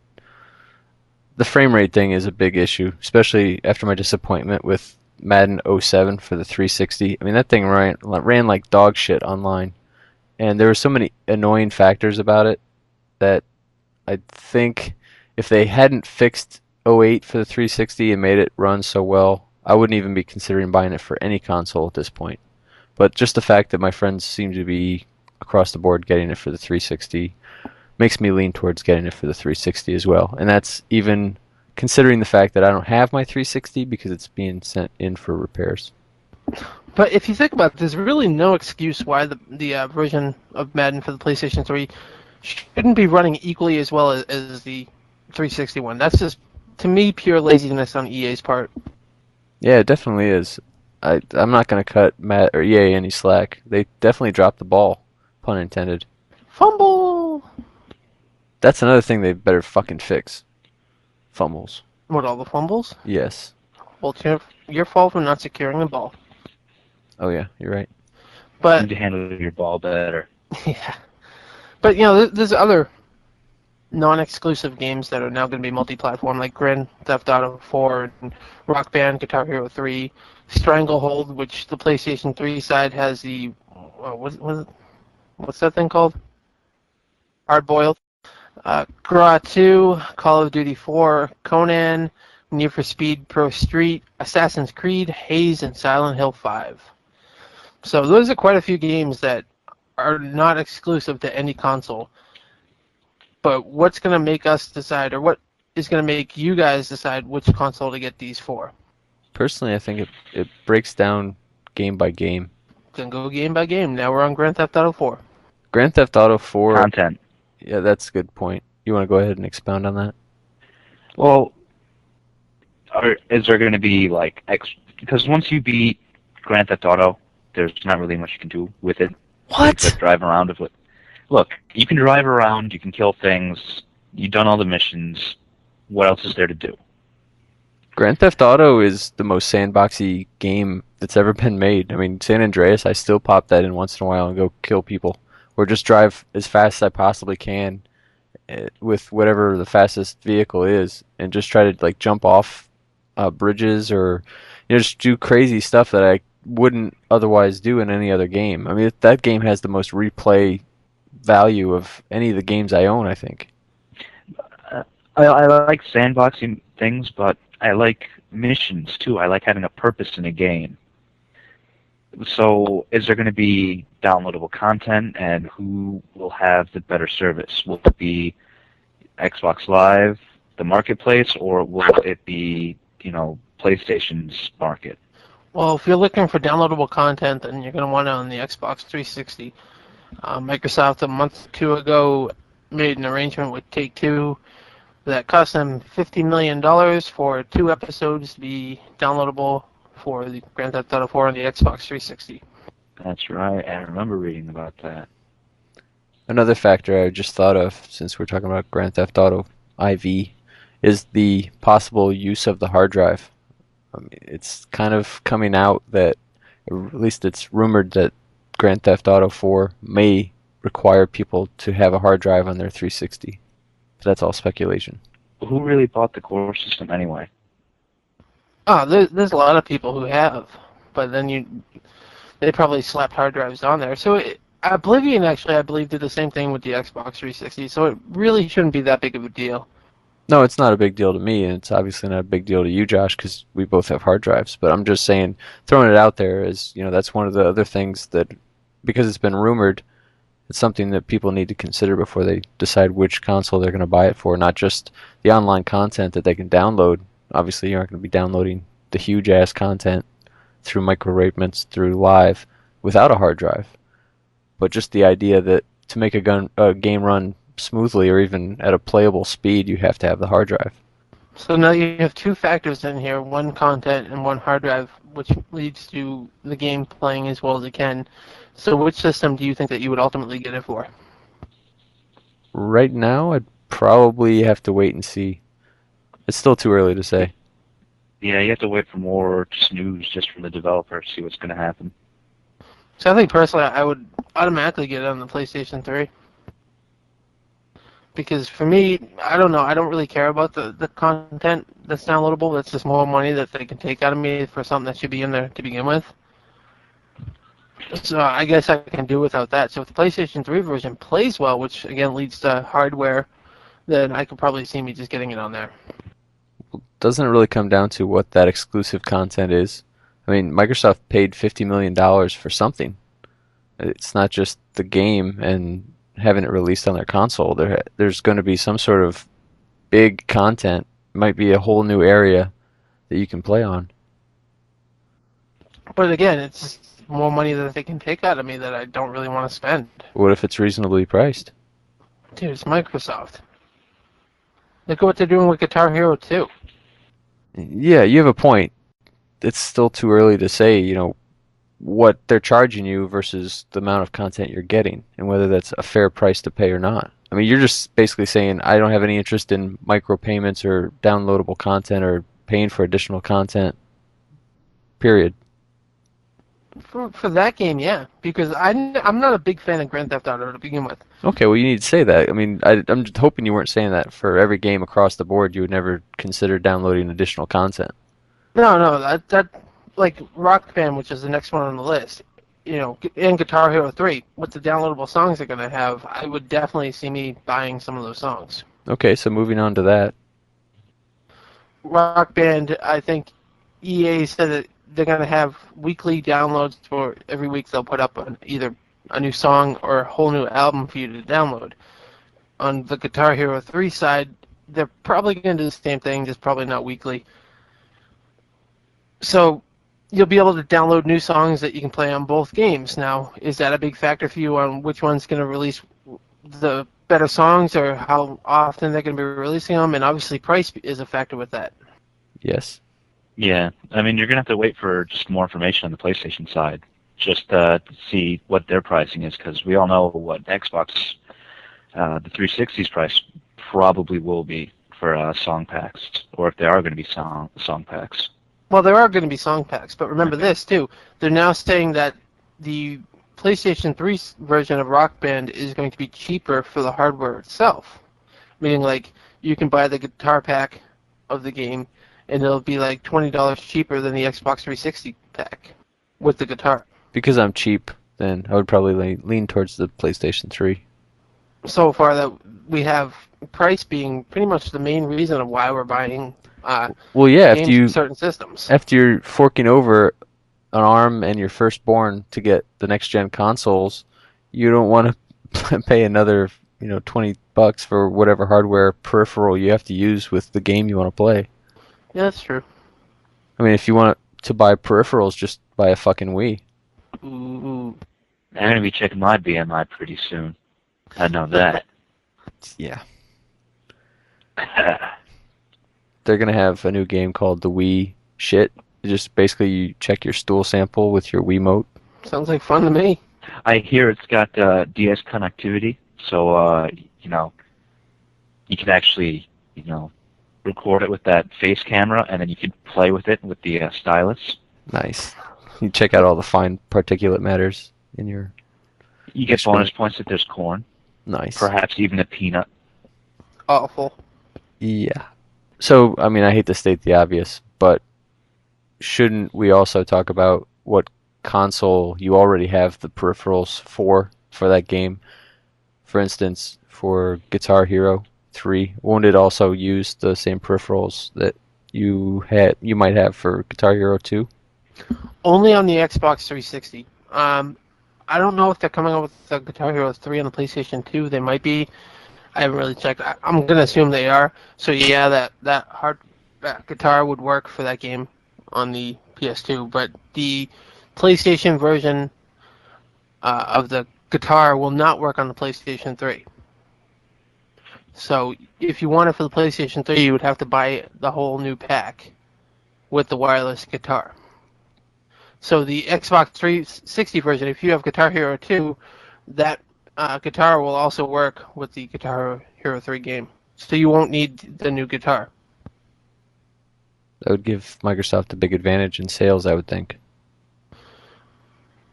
the frame rate thing is a big issue, especially after my disappointment with Madden 07 for the 360. I mean, that thing ran like dog shit online, and there were so many annoying factors about it that I think if they hadn't fixed 08 for the 360 and made it run so well, I wouldn't even be considering buying it for any console at this point. But just the fact that my friends seem to be across the board getting it for the 360 makes me lean towards getting it for the 360 as well. And that's even considering the fact that I don't have my 360 because it's being sent in for repairs. But if you think about it, there's really no excuse why the version of Madden for the PlayStation 3 shouldn't be running equally as well as the 360 one. That's just, to me, pure laziness on EA's part. Yeah, it definitely is. I'm not going to cut Matt or EA any slack. They definitely dropped the ball, pun intended. Fumble! That's another thing they better fucking fix. Fumbles. What, all the fumbles? Yes. Well, it's your fault for not securing the ball. Oh yeah, you're right. You But need to handle your ball better. yeah. But you know, there's other non-exclusive games that are now going to be multi-platform, like Grand Theft Auto 4, and Rock Band, Guitar Hero 3, Stranglehold, which the PlayStation 3 side has the what's that thing called? Hard Boiled. Gra 2, Call of Duty 4, Conan, Need for Speed Pro Street, Assassin's Creed, Haze, and Silent Hill 5. So those are quite a few games that are not exclusive to any console. But what's going to make us decide, or what is going to make you guys decide which console to get these for? Personally, I think it breaks down game by game. Then go game by game. Now we're on Grand Theft Auto 4. Grand Theft Auto 4... Content. Yeah, that's a good point. You want to go ahead and expound on that? Well, is there going to be like because once you beat Grand Theft Auto, there's not really much you can do with it. What? Just drive around with it. Look, you can drive around, you can kill things, you've done all the missions. What else is there to do? Grand Theft Auto is the most sandboxy game that's ever been made. I mean, San Andreas, I still pop that in once in a while and go kill people. Or just drive as fast as I possibly can with whatever the fastest vehicle is, and just try to like jump off bridges or just do crazy stuff that I wouldn't otherwise do in any other game. I mean, that game has the most replay value of any of the games I own, I think. I like sandboxing things, but I like missions too. I like having a purpose in a game. So, is there going to be downloadable content, and who will have the better service? Will it be Xbox Live, the marketplace, or will it be, PlayStation's market? Well, if you're looking for downloadable content, then you're going to want it on the Xbox 360. Microsoft a month or two ago made an arrangement with Take-Two that cost them $50 million for 2 episodes to be downloadable for the Grand Theft Auto 4 on the Xbox 360. That's right. I remember reading about that. Another factor I just thought of, since we're talking about Grand Theft Auto IV, is the possible use of the hard drive. I mean, it's kind of coming out that, or at least it's rumored that Grand Theft Auto 4 may require people to have a hard drive on their 360. But that's all speculation. Who really bought the core system anyway? There's a lot of people who have, but then they probably slapped hard drives on there. So Oblivion actually, I believe, did the same thing with the Xbox 360. So it really shouldn't be that big of a deal. No, it's not a big deal to me, and it's obviously not a big deal to you, Josh, because we both have hard drives. But I'm just saying, throwing it out there is, that's one of the other things that, because it's been rumored, it's something that people need to consider before they decide which console they're going to buy it for, not just the online content that they can download. Obviously, you're not going to be downloading the huge-ass content through microarrangements, through Live, without a hard drive. But just the idea that to make a game run smoothly or even at a playable speed, you have to have the hard drive. So now you have 2 factors in here, one content and one hard drive, which leads to the game playing as well as it can. So which system do you think that you would ultimately get it for? Right now, I'd probably have to wait and see. It's still too early to say. Yeah, you have to wait for more news just from the developer to see what's going to happen. So I think personally I would automatically get it on the PlayStation 3. Because for me, I don't know, I don't really care about the content that's downloadable. That's just more money that they can take out of me for something that should be in there to begin with. So I guess I can do without that. So if the PlayStation 3 version plays well, which again leads to hardware, then I could probably see me just getting it on there. Doesn't it really come down to what that exclusive content is? I mean, Microsoft paid $50 million for something. It's not just the game and having it released on their console. There's going to be some sort of big content. It might be a whole new area that you can play on. But again, it's more money that they can take out of me that I don't really want to spend. What if it's reasonably priced? Dude, it's Microsoft. Look at what they're doing with Guitar Hero 2. Yeah, you have a point. It's still too early to say, what they're charging you versus the amount of content you're getting and whether that's a fair price to pay or not. I mean, you're just basically saying I don't have any interest in micropayments or downloadable content or paying for additional content, period. For that game, yeah, because I'm not a big fan of Grand Theft Auto to begin with. Okay, well, you need to say that. I mean, I'm just hoping you weren't saying that for every game across the board you would never consider downloading additional content. No, that like Rock Band, which is the next one on the list, and Guitar Hero 3, what the downloadable songs are going to have, I would definitely see me buying some of those songs. Okay, so moving on to that. Rock Band, I think EA said that they're going to have weekly downloads for every week they'll put up either a new song or a whole new album for you to download. On the Guitar Hero 3 side, they're probably going to do the same thing, just probably not weekly. So you'll be able to download new songs that you can play on both games. Now, is that a big factor for you on which one's going to release the better songs or how often they're going to be releasing them? And obviously price is a factor with that. Yes. Yeah, I mean, you're going to have to wait for just more information on the PlayStation side, just to see what their pricing is, because we all know what Xbox, the 360's price probably will be for song packs, or if there are going to be song packs. Well, there are going to be song packs, but remember this, too. They're now saying that the PlayStation 3 version of Rock Band is going to be cheaper for the hardware itself. Meaning, like, you can buy the guitar pack of the game, and it'll be like $20 cheaper than the Xbox 360 pack with the guitar. Because I'm cheap, then I would probably lean towards the PlayStation 3. So far that we have price being pretty much the main reason of why we're buying Well, yeah, games for certain systems. after you're forking over an ARM and your firstborn to get the next gen consoles, you don't want to pay another, $20 for whatever hardware peripheral you have to use with the game you want to play. Yeah, that's true. I mean, if you want to buy peripherals, just buy a fucking Wii. Ooh. I'm going to be checking my BMI pretty soon. I know that. Yeah. They're going to have a new game called the Wii Shit. Just basically you check your stool sample with your Wiimote. Sounds like fun to me. I hear it's got DS connectivity, so, you can actually, record it with that face camera, and then you can play with it with the stylus. Nice. You check out all the fine particulate matters in your... You get bonus points if there's corn. Nice. Perhaps even a peanut. Awful. Yeah. So, I mean, I hate to state the obvious, but shouldn't we also talk about what console you already have the peripherals for that game? For instance, for Guitar Hero 3, won't it also use the same peripherals that you might have for Guitar Hero 2? Only on the Xbox 360. I don't know if they're coming up with the Guitar Hero 3 on the PlayStation 2. They might be. I haven't really checked. I'm gonna assume they are. So yeah, that guitar would work for that game on the PS2. But the PlayStation version of the guitar will not work on the PlayStation 3. So if you want it for the PlayStation 3, you would have to buy the whole new pack with the wireless guitar. So the Xbox 360 version, if you have Guitar Hero 2, that guitar will also work with the Guitar Hero 3 game. So you won't need the new guitar. That would give Microsoft a big advantage in sales, I would think.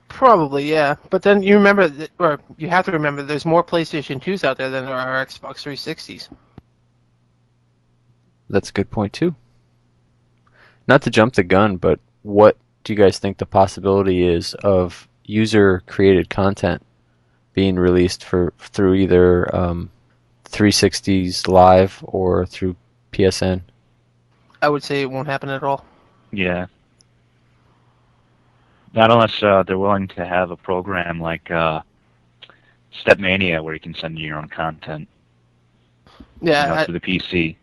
Probably, yeah. But then you remember, or you have to remember, there's more PlayStation 2s out there than there are Xbox 360s. That's a good point, too. Not to jump the gun, but what do you guys think the possibility is of user-created content being released through either 360s Live or through PSN? I would say it won't happen at all. Yeah. Not unless they're willing to have a program like Stepmania where you can send your own content. Yeah, to the PC.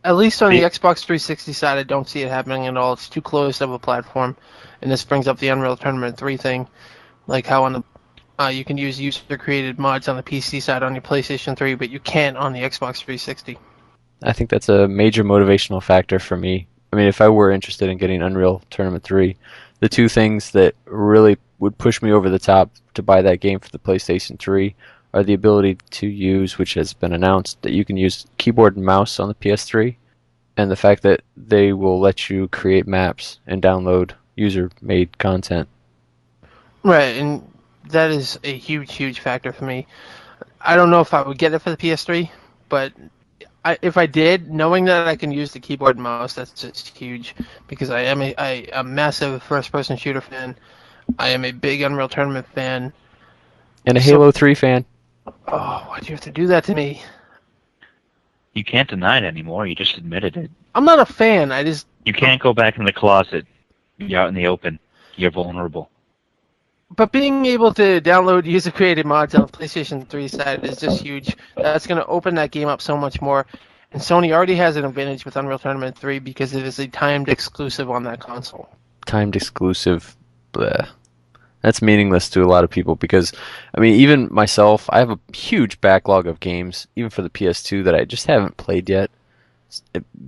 At least on the Xbox 360 side, I don't see it happening at all. It's too closed of a platform, and this brings up the Unreal Tournament 3 thing, like how on the you can use user-created mods on the PC side on your PlayStation 3, but you can't on the Xbox 360. I think that's a major motivational factor for me. I mean, if I were interested in getting Unreal Tournament 3, the two things that really would push me over the top to buy that game for the PlayStation 3 are the ability to use, which has been announced, that you can use keyboard and mouse on the PS3, and the fact that they will let you create maps and download user-made content. Right, and that is a huge, huge factor for me. I don't know if I would get it for the PS3, but if I did, knowing that I can use the keyboard and mouse, that's just huge, because I am a massive first-person shooter fan. I am a big Unreal Tournament fan. And a Halo 3 fan. Oh, why'd you have to do that to me? You can't deny it anymore. You just admitted it. I'm not a fan. You can't go back in the closet. You're out in the open. You're vulnerable. But being able to download user-created mods on the PlayStation 3 side is just huge. That's going to open that game up so much more. And Sony already has an advantage with Unreal Tournament 3 because it is a timed exclusive on that console. Timed exclusive. Bleh. That's meaningless to a lot of people because, I mean, even myself, I have a huge backlog of games, even for the PS2, that I just haven't played yet.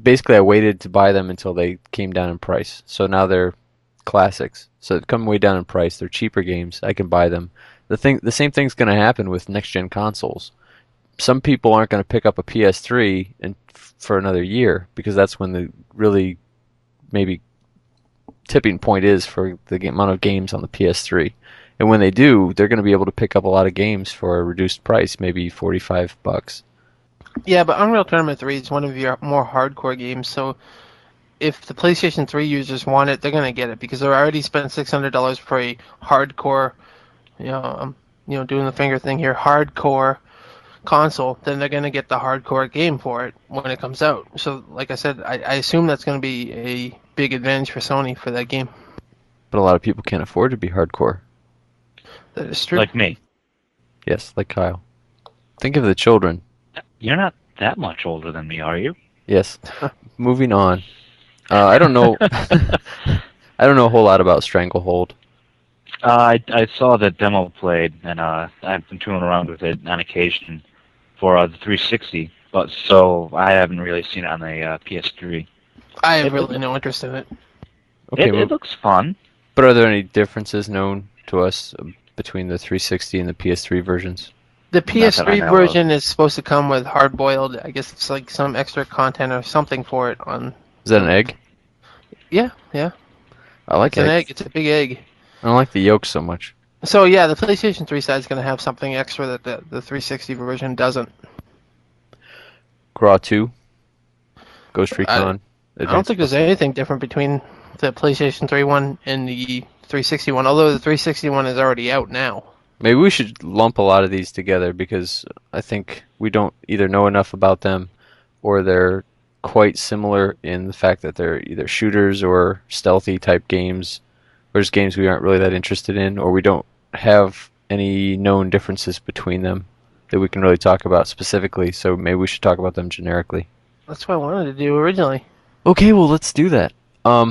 Basically, I waited to buy them until they came down in price. So now they're classics. So they've come way down in price. They're cheaper games. I can buy them. The same thing's going to happen with next-gen consoles. Some people aren't going to pick up a PS3 for another year because that's when the really maybe tipping point is for the amount of games on the PS3. And when they do, they're going to be able to pick up a lot of games for a reduced price, maybe $45. Yeah, but Unreal Tournament 3 is one of your more hardcore games, so if the PlayStation 3 users want it, they're going to get it because they're already spent $600 for a hardcore, doing the finger thing here, hardcore console, then they're going to get the hardcore game for it when it comes out. So, like I said, I assume that's going to be a big advantage for Sony for that game. But a lot of people can't afford to be hardcore. That is true. Like me. Yes, like Kyle. Think of the children. You're not that much older than me, are you? Yes. Moving on. I don't know. I don't know a whole lot about Stranglehold. I saw the demo played, and I've been tooling around with it on occasion for the 360, but so I haven't really seen it on the PS3. I have really no interest in it. Okay, It looks fun. but are there any differences known to us between the 360 and the PS3 versions? The Not that I PS3 know version is supposed to come with hard-boiled. I guess it's like some extra content or something for it on. Is that an egg? Yeah. I like It's an eggs. egg. It's a big egg. I don't like the yolk so much. So yeah, the PlayStation 3 side is going to have something extra that the 360 version doesn't. Graw 2, Ghost Recon. I don't think there's anything different between the PlayStation 3 one and the 360 one, although the 360 one is already out now. Maybe we should lump a lot of these together because I think we don't either know enough about them or they're quite similar in the fact that they're either shooters or stealthy type games, or just games we aren't really that interested in, or we don't have any known differences between them that we can really talk about specifically, so maybe we should talk about them generically. That's what I wanted to do originally. Okay, well, let's do that.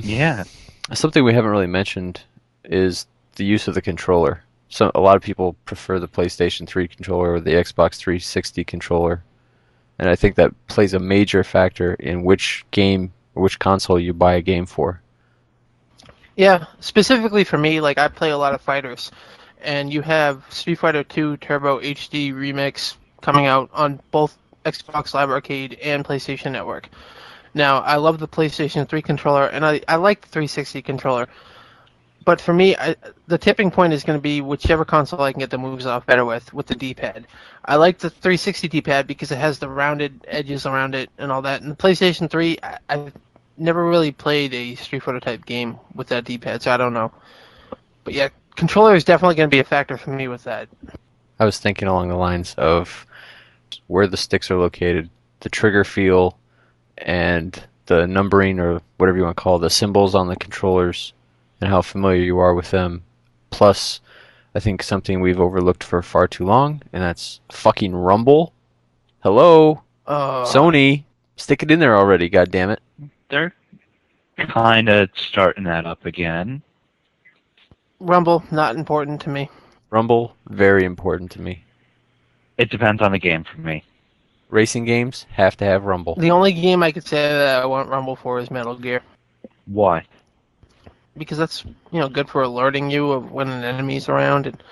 Yeah. Something we haven't really mentioned is the use of the controller. So a lot of people prefer the PlayStation 3 controller or the Xbox 360 controller, and I think that plays a major factor in which game or which console you buy a game for. Yeah, specifically for me, like I play a lot of fighters, and you have Street Fighter 2 Turbo HD Remix coming out on both Xbox Live Arcade and PlayStation Network. Now, I love the PlayStation 3 controller, and I like the 360 controller. But for me, the tipping point is going to be whichever console I can get the moves off better with the D-pad. I like the 360 D-pad because it has the rounded edges around it and all that. And the PlayStation 3, I've never really played a Street Fighter type game with that D-pad, so I don't know. But yeah, controller is definitely going to be a factor for me with that. I was thinking along the lines of where the sticks are located, the trigger feel, and the numbering or whatever you want to call it, the symbols on the controllers, and how familiar you are with them. Plus, I think something we've overlooked for far too long, and that's fucking Rumble. Hello? Sony, stick it in there already, goddammit. They're kind of starting that up again. Rumble, not important to me. Rumble, very important to me. It depends on the game for me. Racing games have to have Rumble. The only game I could say that I want Rumble for is Metal Gear. Why? Because that's good for alerting you of when an enemy's around, and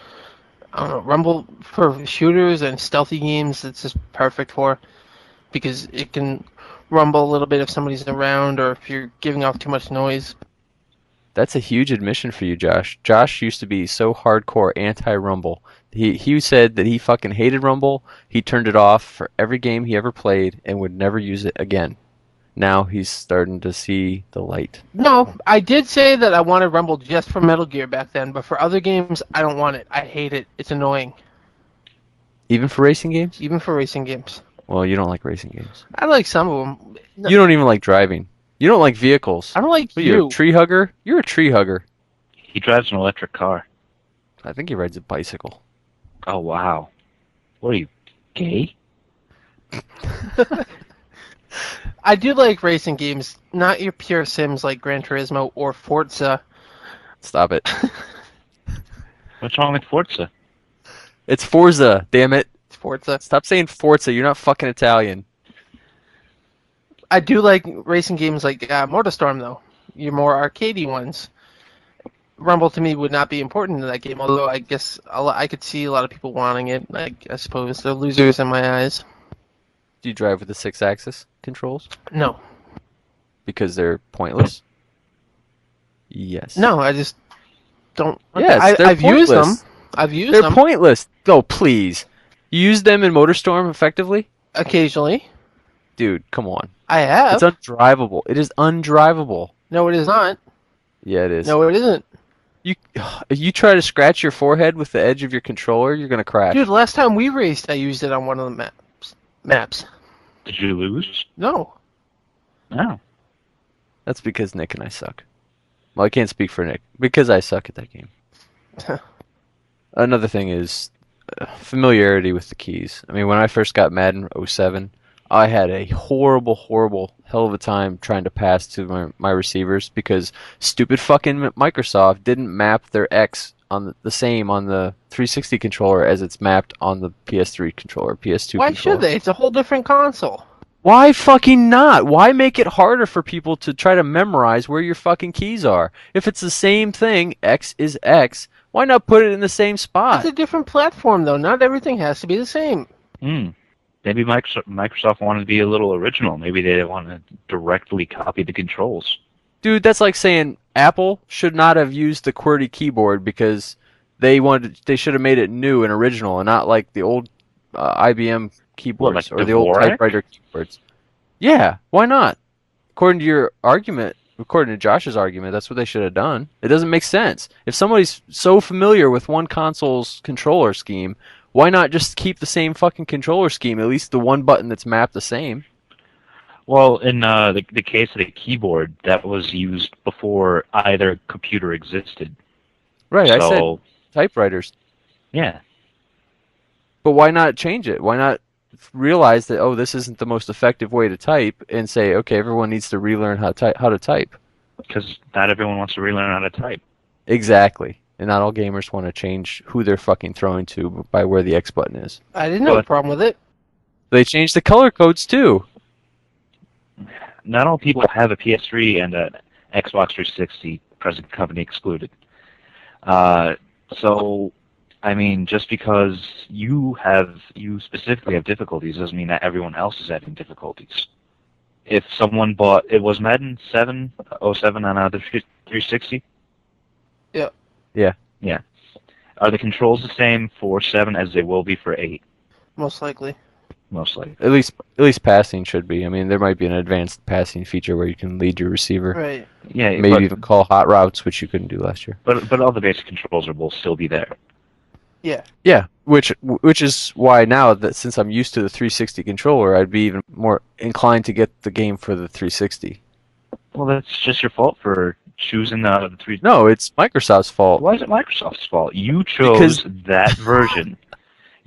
I don't know, Rumble for shooters and stealthy games it's just perfect for, because it can rumble a little bit if somebody's around or if you're giving off too much noise. That's a huge admission for you, Josh. Josh used to be so hardcore anti-Rumble. He said that he fucking hated Rumble. He turned it off for every game he ever played and would never use it again. Now he's starting to see the light. No, I did say that I wanted Rumble just for Metal Gear back then, but for other games, I don't want it. I hate it. It's annoying. Even for racing games? Even for racing games. Well, you don't like racing games. I like some of them. No, You don't even like driving. You don't like vehicles. I don't like What, you're you. a tree hugger? You're a tree hugger. He drives an electric car. I think he rides a bicycle. Oh, wow. What are you, gay? I do like racing games, not your pure sims like Gran Turismo or Forza. Stop it. What's wrong with Forza? It's Forza, damn it. Forza. Stop saying Forza. You're not fucking Italian. I do like racing games like MotorStorm, though. Your more arcadey ones. Rumble to me would not be important in that game, although I guess I could see a lot of people wanting it. I suppose they're losers in my eyes. Do you drive with the 6-axis controls? No. Because they're pointless? Yes. No, I just don't. Yes, they're I've used pointless. them. I've used They're them pointless. Oh, please. You use them in MotorStorm effectively? occasionally. Dude, come on. I have. It's undrivable. It is undrivable. No, it is not. Yeah, it is. No, it isn't. You if you try to scratch your forehead with the edge of your controller, you're gonna crash. Dude, last time we raced, I used it on one of the maps. Did you lose? No. No. That's because Nick and I suck. Well, I can't speak for Nick because I suck at that game. Another thing is familiarity with the keys. I mean, when I first got Madden 07, I had a horrible, hell of a time trying to pass to my receivers because stupid fucking Microsoft didn't map their X on the same on the 360 controller as it's mapped on the PS3 controller, PS2 Why controller. should they? It's a whole different console. Why fucking not? Why make it harder for people to try to memorize where your fucking keys are? If it's the same thing, X is X, why not put it in the same spot? It's a different platform, though. Not everything has to be the same. Maybe Microsoft wanted to be a little original. Maybe they didn't want to directly copy the controls. Dude, that's like saying Apple should not have used the QWERTY keyboard because they should have made it new and original and not like the old IBM keyboards or the old typewriter keyboards. Yeah, why not? According to your argument, according to Josh's argument, that's what they should have done. It doesn't make sense. If somebody's so familiar with one console's controller scheme, why not just keep the same fucking controller scheme? At least the one button that's mapped the same. Well, in the case of the keyboard, that was used before either computer existed. Right, So, I said typewriters. Yeah. But why not change it? Why not realize that, oh, this isn't the most effective way to type and say, okay, everyone needs to relearn how to type? Because not everyone wants to relearn how to type. Exactly. And not all gamers want to change who they're fucking throwing to by where the X button is. I didn't have a problem with it. They changed the color codes too. Not all people have a PS3 and an Xbox 360, present company excluded. So, I mean, just because you specifically have difficulties doesn't mean that everyone else is having difficulties. If someone bought, it was Madden 07 on the 360? Yeah. Yeah. Yeah. Are the controls the same for 7 as they will be for 8? Most likely. Most likely. At least passing should be. I mean, there might be an advanced passing feature where you can lead your receiver. Right. Yeah, Maybe even call hot routes, which you couldn't do last year. But all the basic controls will still be there. Yeah. Yeah, which is why now that since I'm used to the 360 controller, I'd be even more inclined to get the game for the 360. Well, that's just your fault for choosing the 360. No, it's Microsoft's fault. Why is it Microsoft's fault? You chose that version.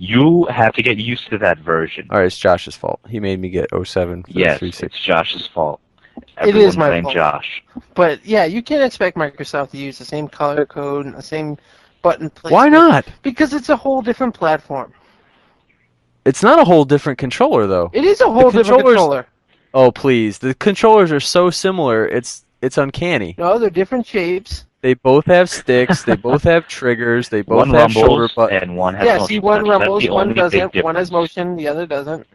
You have to get used to that version. All right, it's Josh's fault. He made me get 07 for the Yes, 360. it's Josh's fault. It is my blame fault. Josh. But yeah, you can't expect Microsoft to use the same color code and the same button placement. Why not? Because it's a whole different platform. It's not a whole different controller, though. It is a whole different controller. Oh, please. The controllers are so similar, it's uncanny. No, they're different shapes. They both have sticks, they both have triggers, they both One have shoulder rumbles buttons. and one has Yeah, motion. see, one That's rumbles, the one only big doesn't, one difference. has motion, the other doesn't.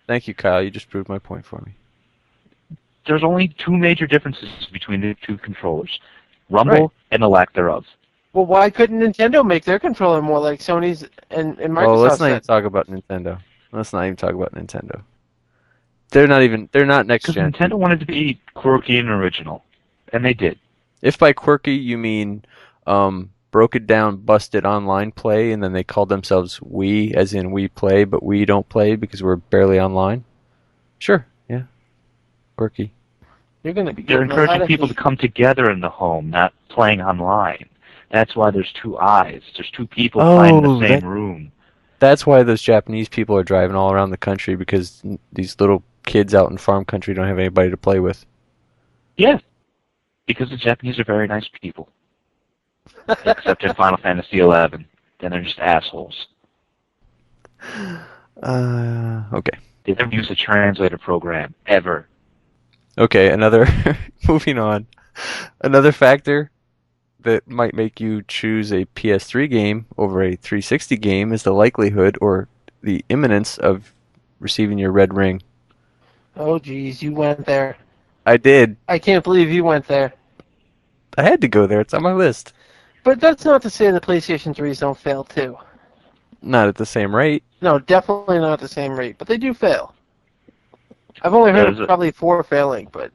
Thank you, Kyle. You just proved my point for me. There's only two major differences between the two controllers. Rumble Right. and the lack thereof. Well, why couldn't Nintendo make their controller more like Sony's and Microsoft's? Well, let's not even talk about Nintendo. Let's not even talk about Nintendo. They're not next Because gen. Nintendo wanted to be quirky and original. And they did. If by quirky you mean broken down, busted online play, and then they called themselves Wii, as in we play, but we don't play because we're barely online. Sure, yeah, quirky. You're gonna be They're getting a lot encouraging of people to heat. come together in the home, not playing online. That's why there's two eyes. There's two people Oh, playing in the same room. That's why those Japanese people are driving all around the country because these little kids out in farm country don't have anybody to play with. Yeah. Because the Japanese are very nice people. Except in Final Fantasy XI. Then they're just assholes. Okay. They never use a translator program, ever. Okay, moving on. Another factor that might make you choose a PS3 game over a 360 game is the likelihood or the imminence of receiving your red ring. Oh, geez, you went there. I did. I can't believe you went there. I had to go there. It's on my list. But that's not to say the PlayStation 3s don't fail, too. Not at the same rate. No, definitely not at the same rate, but they do fail. I've only heard of probably 4 failing, but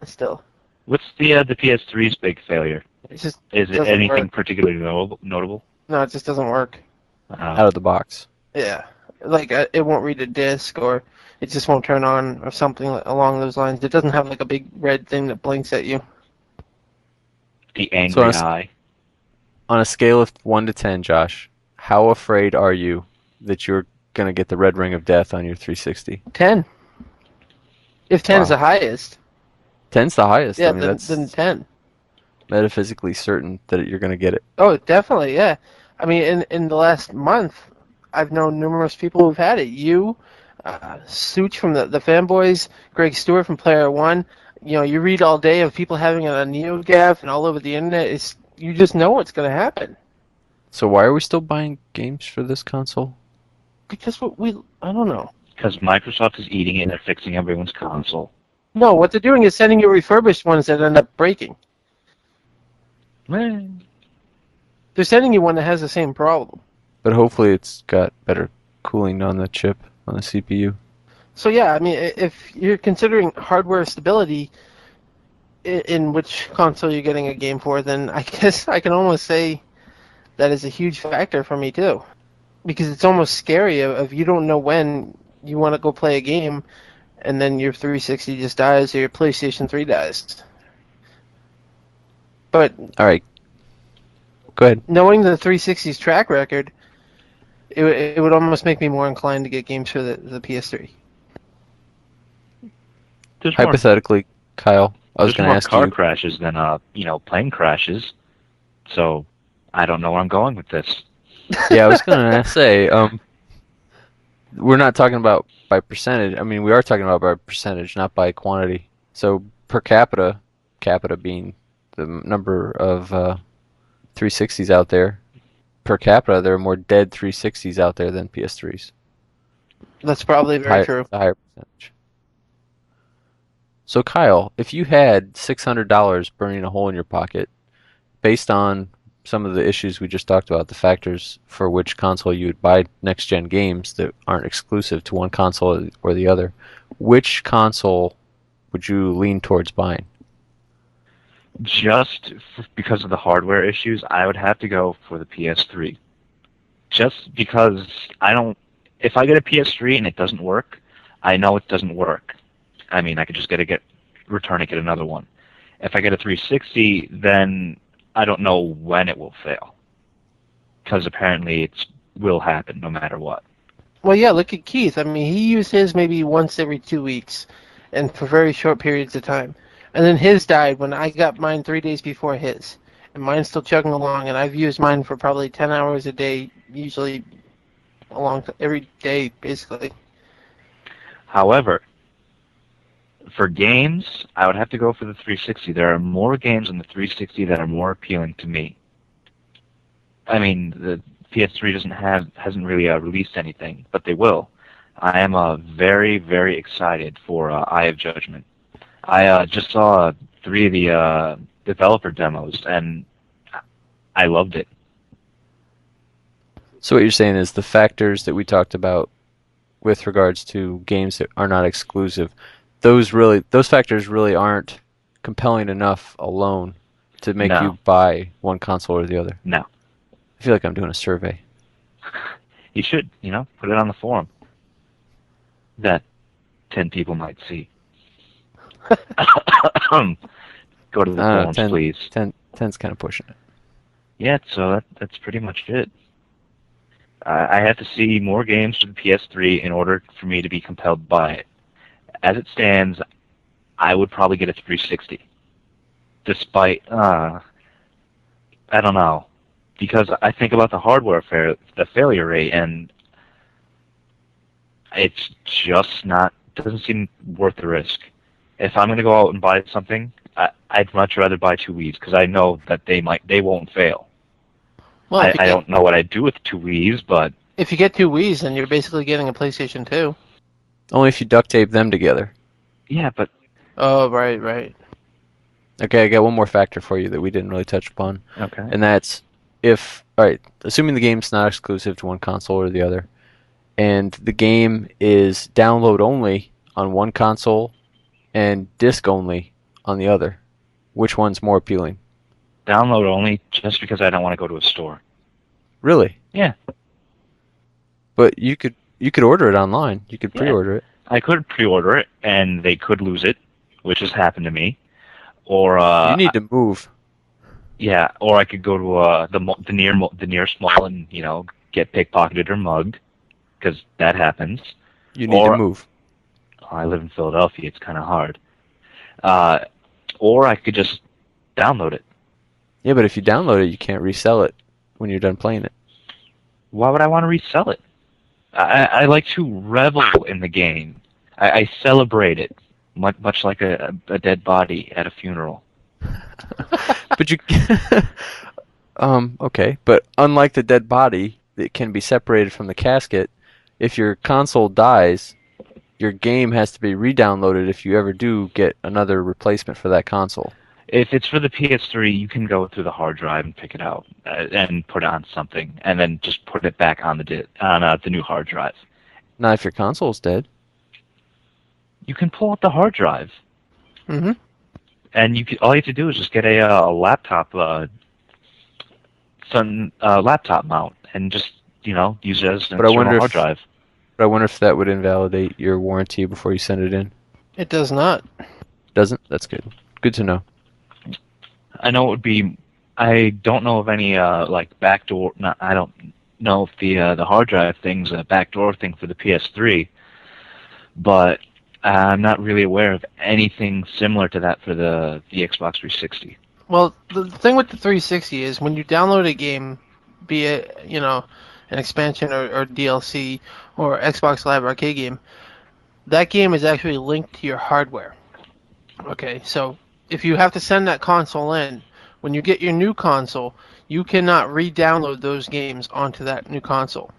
still. What's the PS3's big failure? It just Is it doesn't anything work. particularly notable? No, it just doesn't work. Out of the box. Yeah, like it won't read a disc, or it just won't turn on, or something along those lines. It doesn't have like a big red thing that blinks at you. The So angry eye. on a scale of 1 to 10, Josh, how afraid are you that you're going to get the red ring of death on your 360? 10. If 10 is Wow. the highest, 10's the highest. yeah, I mean, then that's 10. metaphysically certain that you're going to get it. Oh, definitely, yeah. I mean, in the last month, I've known numerous people who've had it. You, Such from the Fanboys, Greg Stewart from Player One. You know, you read all day of people having it on NeoGAF and all over the internet. You just know what's going to happen. So why are we still buying games for this console? Because I don't know. Because Microsoft is eating it and they're fixing everyone's console. No, what they're doing is sending you refurbished ones that end up breaking. They're sending you one that has the same problem. But hopefully it's got better cooling on the chip, on the CPU. So yeah, I mean, if you're considering hardware stability in which console you're getting a game for, then I guess I can almost say that is a huge factor for me too. Because it's almost scary if you don't know when you want to go play a game and then your 360 just dies or your PlayStation 3 dies. But All right. Go ahead. knowing the 360's track record, it would almost make me more inclined to get games for the PS3. There's more, Hypothetically, Kyle, I was there's going more to ask car you. crashes than plane crashes. So I don't know where I'm going with this. Yeah, I was going to say, we're not talking about by percentage. I mean, we are talking about by percentage, not by quantity. So per capita being the number of 360s out there, per capita, there are more dead 360s out there than PS3s. That's probably very true. The higher percentage. So Kyle, if you had $600 burning a hole in your pocket, based on some of the issues we just talked about, the factors for which console you would buy next-gen games that aren't exclusive to one console or the other, which console would you lean towards buying? Just because of the hardware issues, I would have to go for the PS3. Just because if I get a PS3 and it doesn't work, I know it doesn't work. I mean, I could just return it, get another one. If I get a 360, then I don't know when it will fail. Because apparently it will happen no matter what. Well, yeah, look at Keith. I mean, he used his maybe once every 2 weeks and for very short periods of time. And then his died when I got mine 3 days before his. And mine's still chugging along, and I've used mine for probably 10 hours a day, usually every day, basically. However, for games, I would have to go for the 360. There are more games on the 360 that are more appealing to me. I mean, the PS3 hasn't really released anything, but they will. I am very, very excited for Eye of Judgment. I just saw 3 of the developer demos, and I loved it. So what you're saying is the factors that we talked about with regards to games that are not exclusive, those factors really aren't compelling enough alone to make you buy one console or the other. No. I feel like I'm doing a survey. You should, put it on the forum that 10 people might see. Go to the forums, 10, please. 10's kind of pushing it. Yeah, so that's pretty much it. I have to see more games for the PS3 in order for me to be compelled by it. As it stands, I would probably get a 360. Despite, I don't know, because I think about the hardware the failure rate, and it's just doesn't seem worth the risk. If I'm going to go out and buy something, I'd much rather buy 2 Wii's because I know that they won't fail. Well, I don't know what I'd do with 2 Wii's, but if you get 2 Wii's, then you're basically getting a PlayStation 2. Only if you duct tape them together. yeah, but Oh, right. Okay, I got one more factor for you that we didn't really touch upon. okay. And that's assuming the game's not exclusive to one console or the other, and the game is download only on one console and disc only on the other, which one's more appealing? download only just because I don't want to go to a store. Really? Yeah. But you could order it online. You could pre-order it. I could pre-order it, and they could lose it, which has happened to me. Or You need to move. yeah, or I could go to the nearest mall and get pickpocketed or mugged, because that happens. You need to move. I live in Philadelphia. It's kind of hard. Or I could just download it. Yeah, but if you download it, you can't resell it when you're done playing it. Why would I want to resell it? I like to revel in the game. I celebrate it, much like a dead body at a funeral. But you, okay. But unlike the dead body, that can be separated from the casket. If your console dies, your game has to be re-downloaded if you ever do get another replacement for that console. If it's for the PS3, you can go through the hard drive and pick it out and put it on something, and then just put it back on the new hard drive. Not if your console's dead. You can pull out the hard drive. Mm-hmm. And all you have to do is just get a laptop, laptop mount, and just use it as an external hard drive. But I wonder if that would invalidate your warranty before you send it in. It does not. Doesn't? That's good. Good to know. I know it would be. I don't know of any backdoor. I don't know if the hard drive thing's a backdoor thing for the PS3, but I'm not really aware of anything similar to that for the Xbox 360. Well, the thing with the 360 is when you download a game, be it an expansion or DLC or Xbox Live Arcade game, that game is actually linked to your hardware. Okay, so if you have to send that console in, when you get your new console, you cannot re-download those games onto that new console.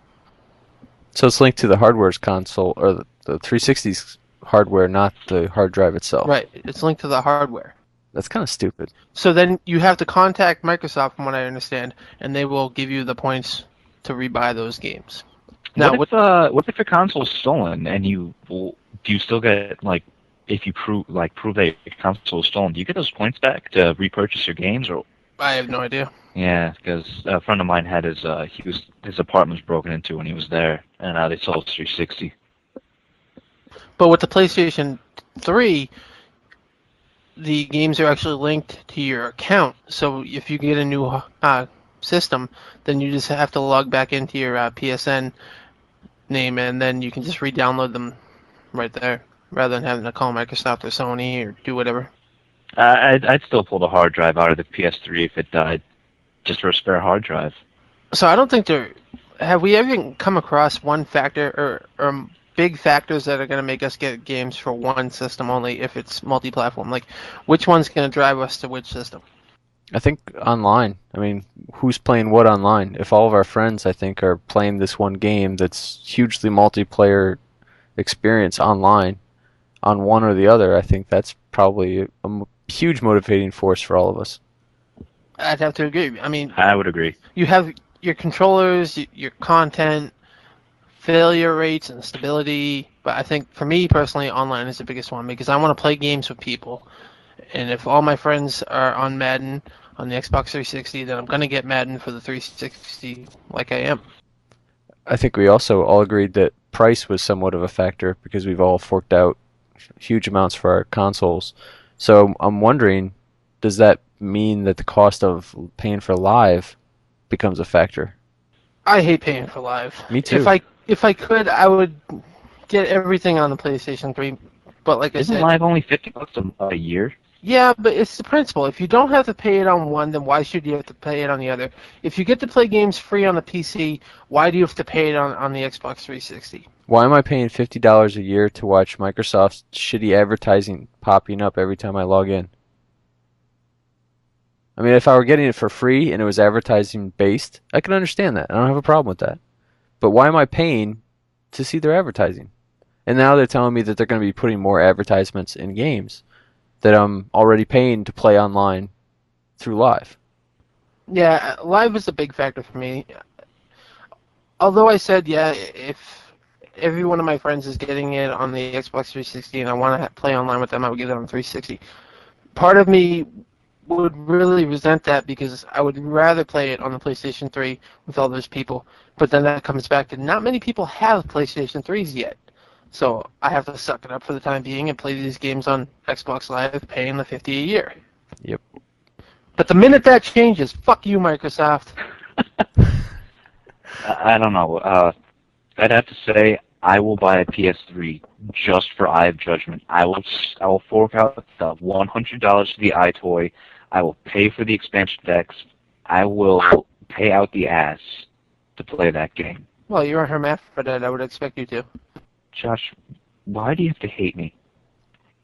So it's linked to the hardware's console, or the 360's hardware, not the hard drive itself. Right, it's linked to the hardware. That's kind of stupid. So then you have to contact Microsoft, from what I understand, and they will give you the points to rebuy those games. Now, what if your console's stolen and do you still get if you prove that your console is stolen, do you get those points back to repurchase your games? Or I have no idea. Yeah, because a friend of mine had his apartment was broken into when he was there, and they sold 360. But with the PlayStation 3, the games are actually linked to your account. So if you get a new system, then you just have to log back into your PSN name, and then you can just re-download them right there, rather than having to call Microsoft or Sony or do whatever. I'd still pull the hard drive out of the PS3 if it died, just for a spare hard drive. So I don't think have we ever come across one factor or big factors that are going to make us get games for one system only if it's multi-platform? Like, which one's going to drive us to which system? I think online. I mean, who's playing what online? If all of our friends, I think, are playing this one game that's hugely multiplayer experience online on one or the other, I think that's probably a huge motivating force for all of us. I'd have to agree. I mean, I would agree. You have your controllers, your content, failure rates, and stability. But I think for me personally, online is the biggest one because I want to play games with people. And if all my friends are on Madden on the Xbox 360, then I'm going to get Madden for the 360 like I am. I think we also all agreed that price was somewhat of a factor because we've all forked out huge amounts for our consoles. So I'm wondering, does that mean that the cost of paying for live becomes a factor? I hate paying for live. Me too. If I could, I would get everything on the PlayStation 3. But like I said, isn't live only $50 a year? Yeah, but it's the principle. If you don't have to pay it on one, then why should you have to pay it on the other? If you get to play games free on the PC, why do you have to pay it on the Xbox 360? Why am I paying $50 a year to watch Microsoft's shitty advertising popping up every time I log in? I mean, if I were getting it for free and it was advertising based, I can understand that. I don't have a problem with that. But why am I paying to see their advertising? And now they're telling me that they're going to be putting more advertisements in games that I'm already paying to play online through live. Yeah, live is a big factor for me. Although I said, yeah, if every one of my friends is getting it on the Xbox 360 and I want to play online with them, I would get it on 360. Part of me would really resent that because I would rather play it on the PlayStation 3 with all those people. But then that comes back to not many people have PlayStation 3s yet. So I have to suck it up for the time being and play these games on Xbox Live, paying the $50 a year. Yep. But the minute that changes, fuck you, Microsoft. I don't know. I'd have to say I will buy a PS3 just for Eye of Judgment. I will fork out the $100 for the iToy. I will pay for the expansion decks. I will pay out the ass to play that game. Well, you're a hermaphrodite. I would expect you to. Josh, why do you have to hate me?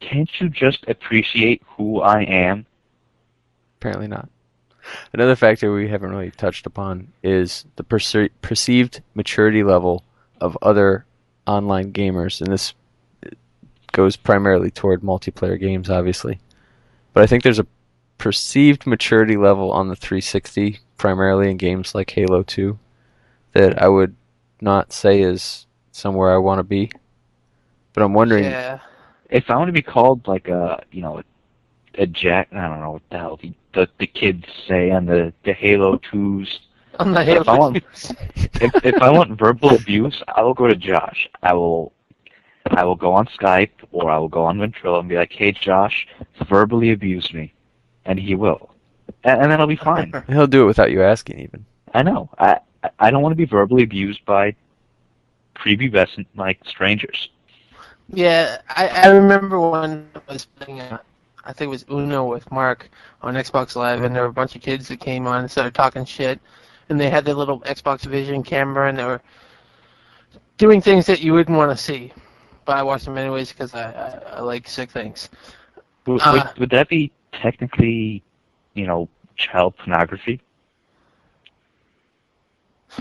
Can't you just appreciate who I am? Apparently not. Another factor we haven't really touched upon is the perceived maturity level of other online gamers, and this goes primarily toward multiplayer games, obviously. But I think there's a perceived maturity level on the 360, primarily in games like Halo 2, that I would not say is somewhere I want to be. But I'm wondering... Yeah. If I want to be called like a jack, I don't know what the hell the kids say on the Halo 2s. On the Halo 2s. If I want verbal abuse, I will go to Josh. I will go on Skype or I will go on Ventrilo and be like, "Hey, Josh, verbally abuse me," and he will, and then I'll be fine. He'll do it without you asking, even. I know. I don't want to be verbally abused by prepubescent like strangers. Yeah, I remember when I was playing, I think it was Uno with Mark on Xbox Live, and there were a bunch of kids that came on and started talking shit, and they had their little Xbox Vision camera, and they were doing things that you wouldn't want to see. But I watched them anyways because I like sick things. Would that be technically, child pornography?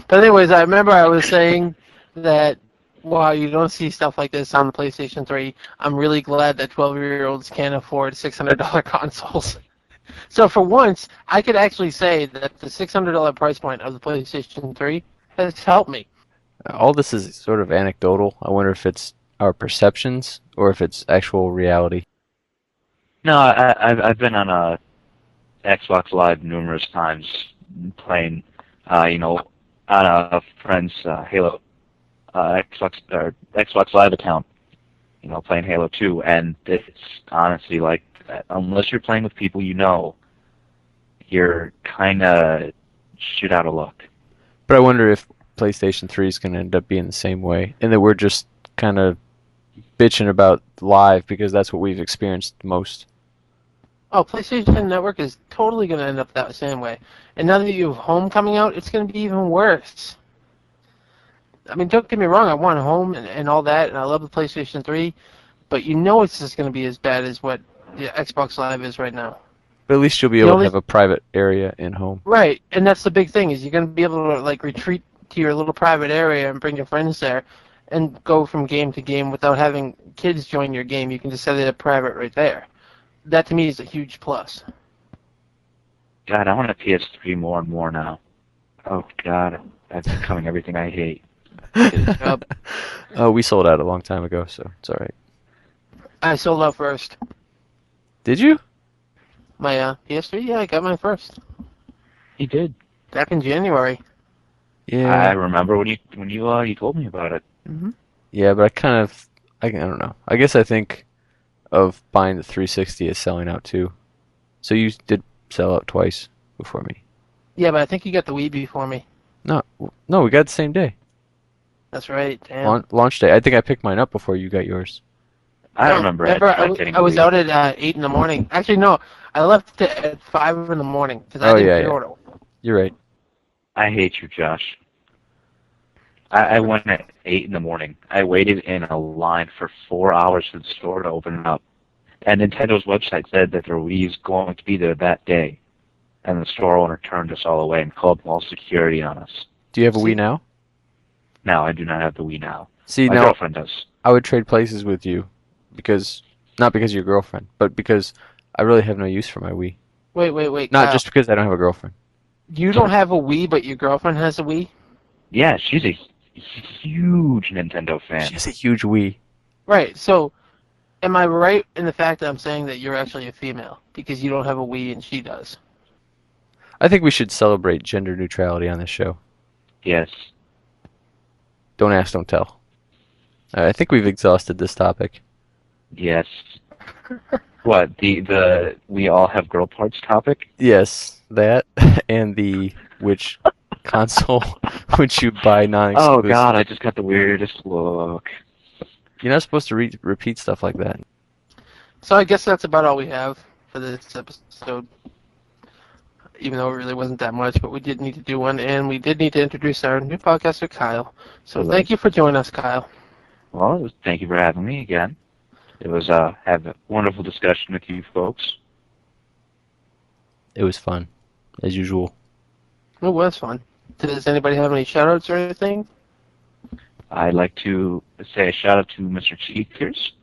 But anyways, I remember I was saying that while you don't see stuff like this on the PlayStation 3, I'm really glad that 12-year-olds can't afford $600 consoles. So for once, I could actually say that the $600 price point of the PlayStation 3 has helped me. All this is sort of anecdotal. I wonder if it's our perceptions or if it's actual reality. No, I've been on a Xbox Live numerous times playing, on a friend's Halo Xbox Live account, playing Halo 2, and it's honestly like, unless you're playing with people you're kind of shit out of luck. But I wonder if PlayStation 3 is going to end up being the same way, and that we're just kind of bitching about Live because that's what we've experienced most. Oh, PlayStation Network is totally going to end up that same way. And now that you have Home coming out, it's going to be even worse. I mean, don't get me wrong, I want Home and all that, and I love the PlayStation 3, but it's just going to be as bad as what the Xbox Live is right now. But at least you'll be able to have a private area in Home. Right, and that's the big thing, is you're going to be able to, retreat to your little private area and bring your friends there and go from game to game without having kids join your game. You can just set it up private right there. That, to me, is a huge plus. God, I want a PS3 more and more now. Oh, God, that's becoming everything I hate. We sold out a long time ago, so it's all right. I sold out first. Did you? My PS3? Yeah, I got mine first. You did. Back in January. Yeah. I remember when you told me about it. Mm-hmm. Yeah, but I don't know. I guess I think of buying the 360 as selling out too. So you did sell out twice before me. Yeah, but I think you got the Wii before me. No, we got it the same day. That's right. Damn. Launch day. I think I picked mine up before you got yours. I remember I was out at 8 in the morning. Actually, no. I left at 5 in the morning because I didn't pre-order. You're right. I hate you, Josh. I went at 8 in the morning. I waited in a line for 4 hours for the store to open up. And Nintendo's website said that their Wii is going to be there that day. And the store owner turned us all away and called mall security on us. Do you have a Wii now? No, I do not have the Wii now. See, My now girlfriend does. I would trade places with you not because of your girlfriend, but because I really have no use for my Wii. Wait. Not just because I don't have a girlfriend. You don't have a Wii, but your girlfriend has a Wii? Yeah, she's a huge Nintendo fan. She has a huge Wii. Right, so Am I right in the fact that I'm saying that you're actually a female because you don't have a we and she does? I think we should celebrate gender neutrality on this show. Yes. Don't ask, don't tell. I think we've exhausted this topic. Yes. What, the we all have girl parts topic? Yes, that and the which console would you buy non-exclusive? Oh god, I just got the weirdest look. You're not supposed to repeat stuff like that. So I guess that's about all we have for this episode. Even though it really wasn't that much, but we did need to do one, and we did need to introduce our new podcaster, Kyle. So thank you for joining us, Kyle. Well, thank you for having me again. It was have a wonderful discussion with you folks. It was fun, as usual. It was fun. Does anybody have any shout-outs or anything? I'd like to say a shout out to Mr. Cheekers.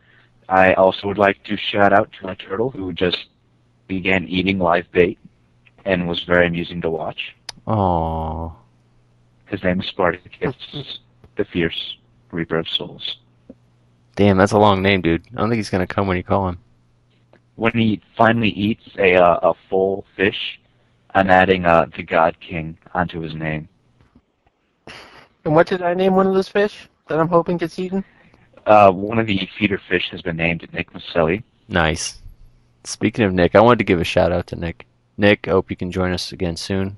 I also would like to shout out to my turtle who just began eating live bait and was very amusing to watch. Aww. His name is Spartacus, the Fierce Reaper of Souls. Damn, that's a long name, dude. I don't think he's gonna come when you call him. When he finally eats a full fish, I'm adding the God King onto his name. And what did I name one of those fish that I'm hoping gets eaten? One of the feeder fish has been named Nick Maselli. Nice. Speaking of Nick, I wanted to give a shout out to Nick. Nick, I hope you can join us again soon.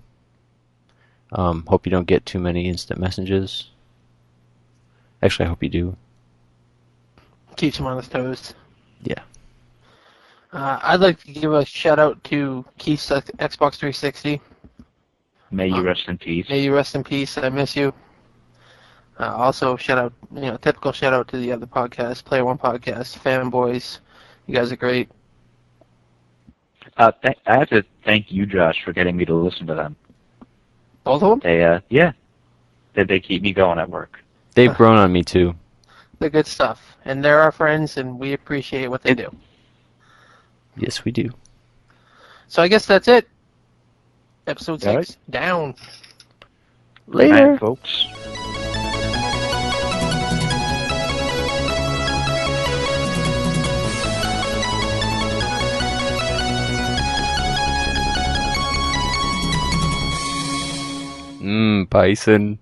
Hope you don't get too many instant messages. Actually, I hope you do. Keeps him on his toes. Yeah. I'd like to give a shout out to Keith's Xbox 360. May you rest in peace. May you rest in peace. I miss you. Also, shout out, typical shout out to the other podcast, Player One Podcast, Fanboys. You guys are great. I have to thank you, Josh, for getting me to listen to them. Both of them? They keep me going at work. They've grown on me too. They're good stuff, and they're our friends, and we appreciate what they do. Yes, we do. So I guess that's it. Episode 6, right. Down. Later. Good night, folks. Bison.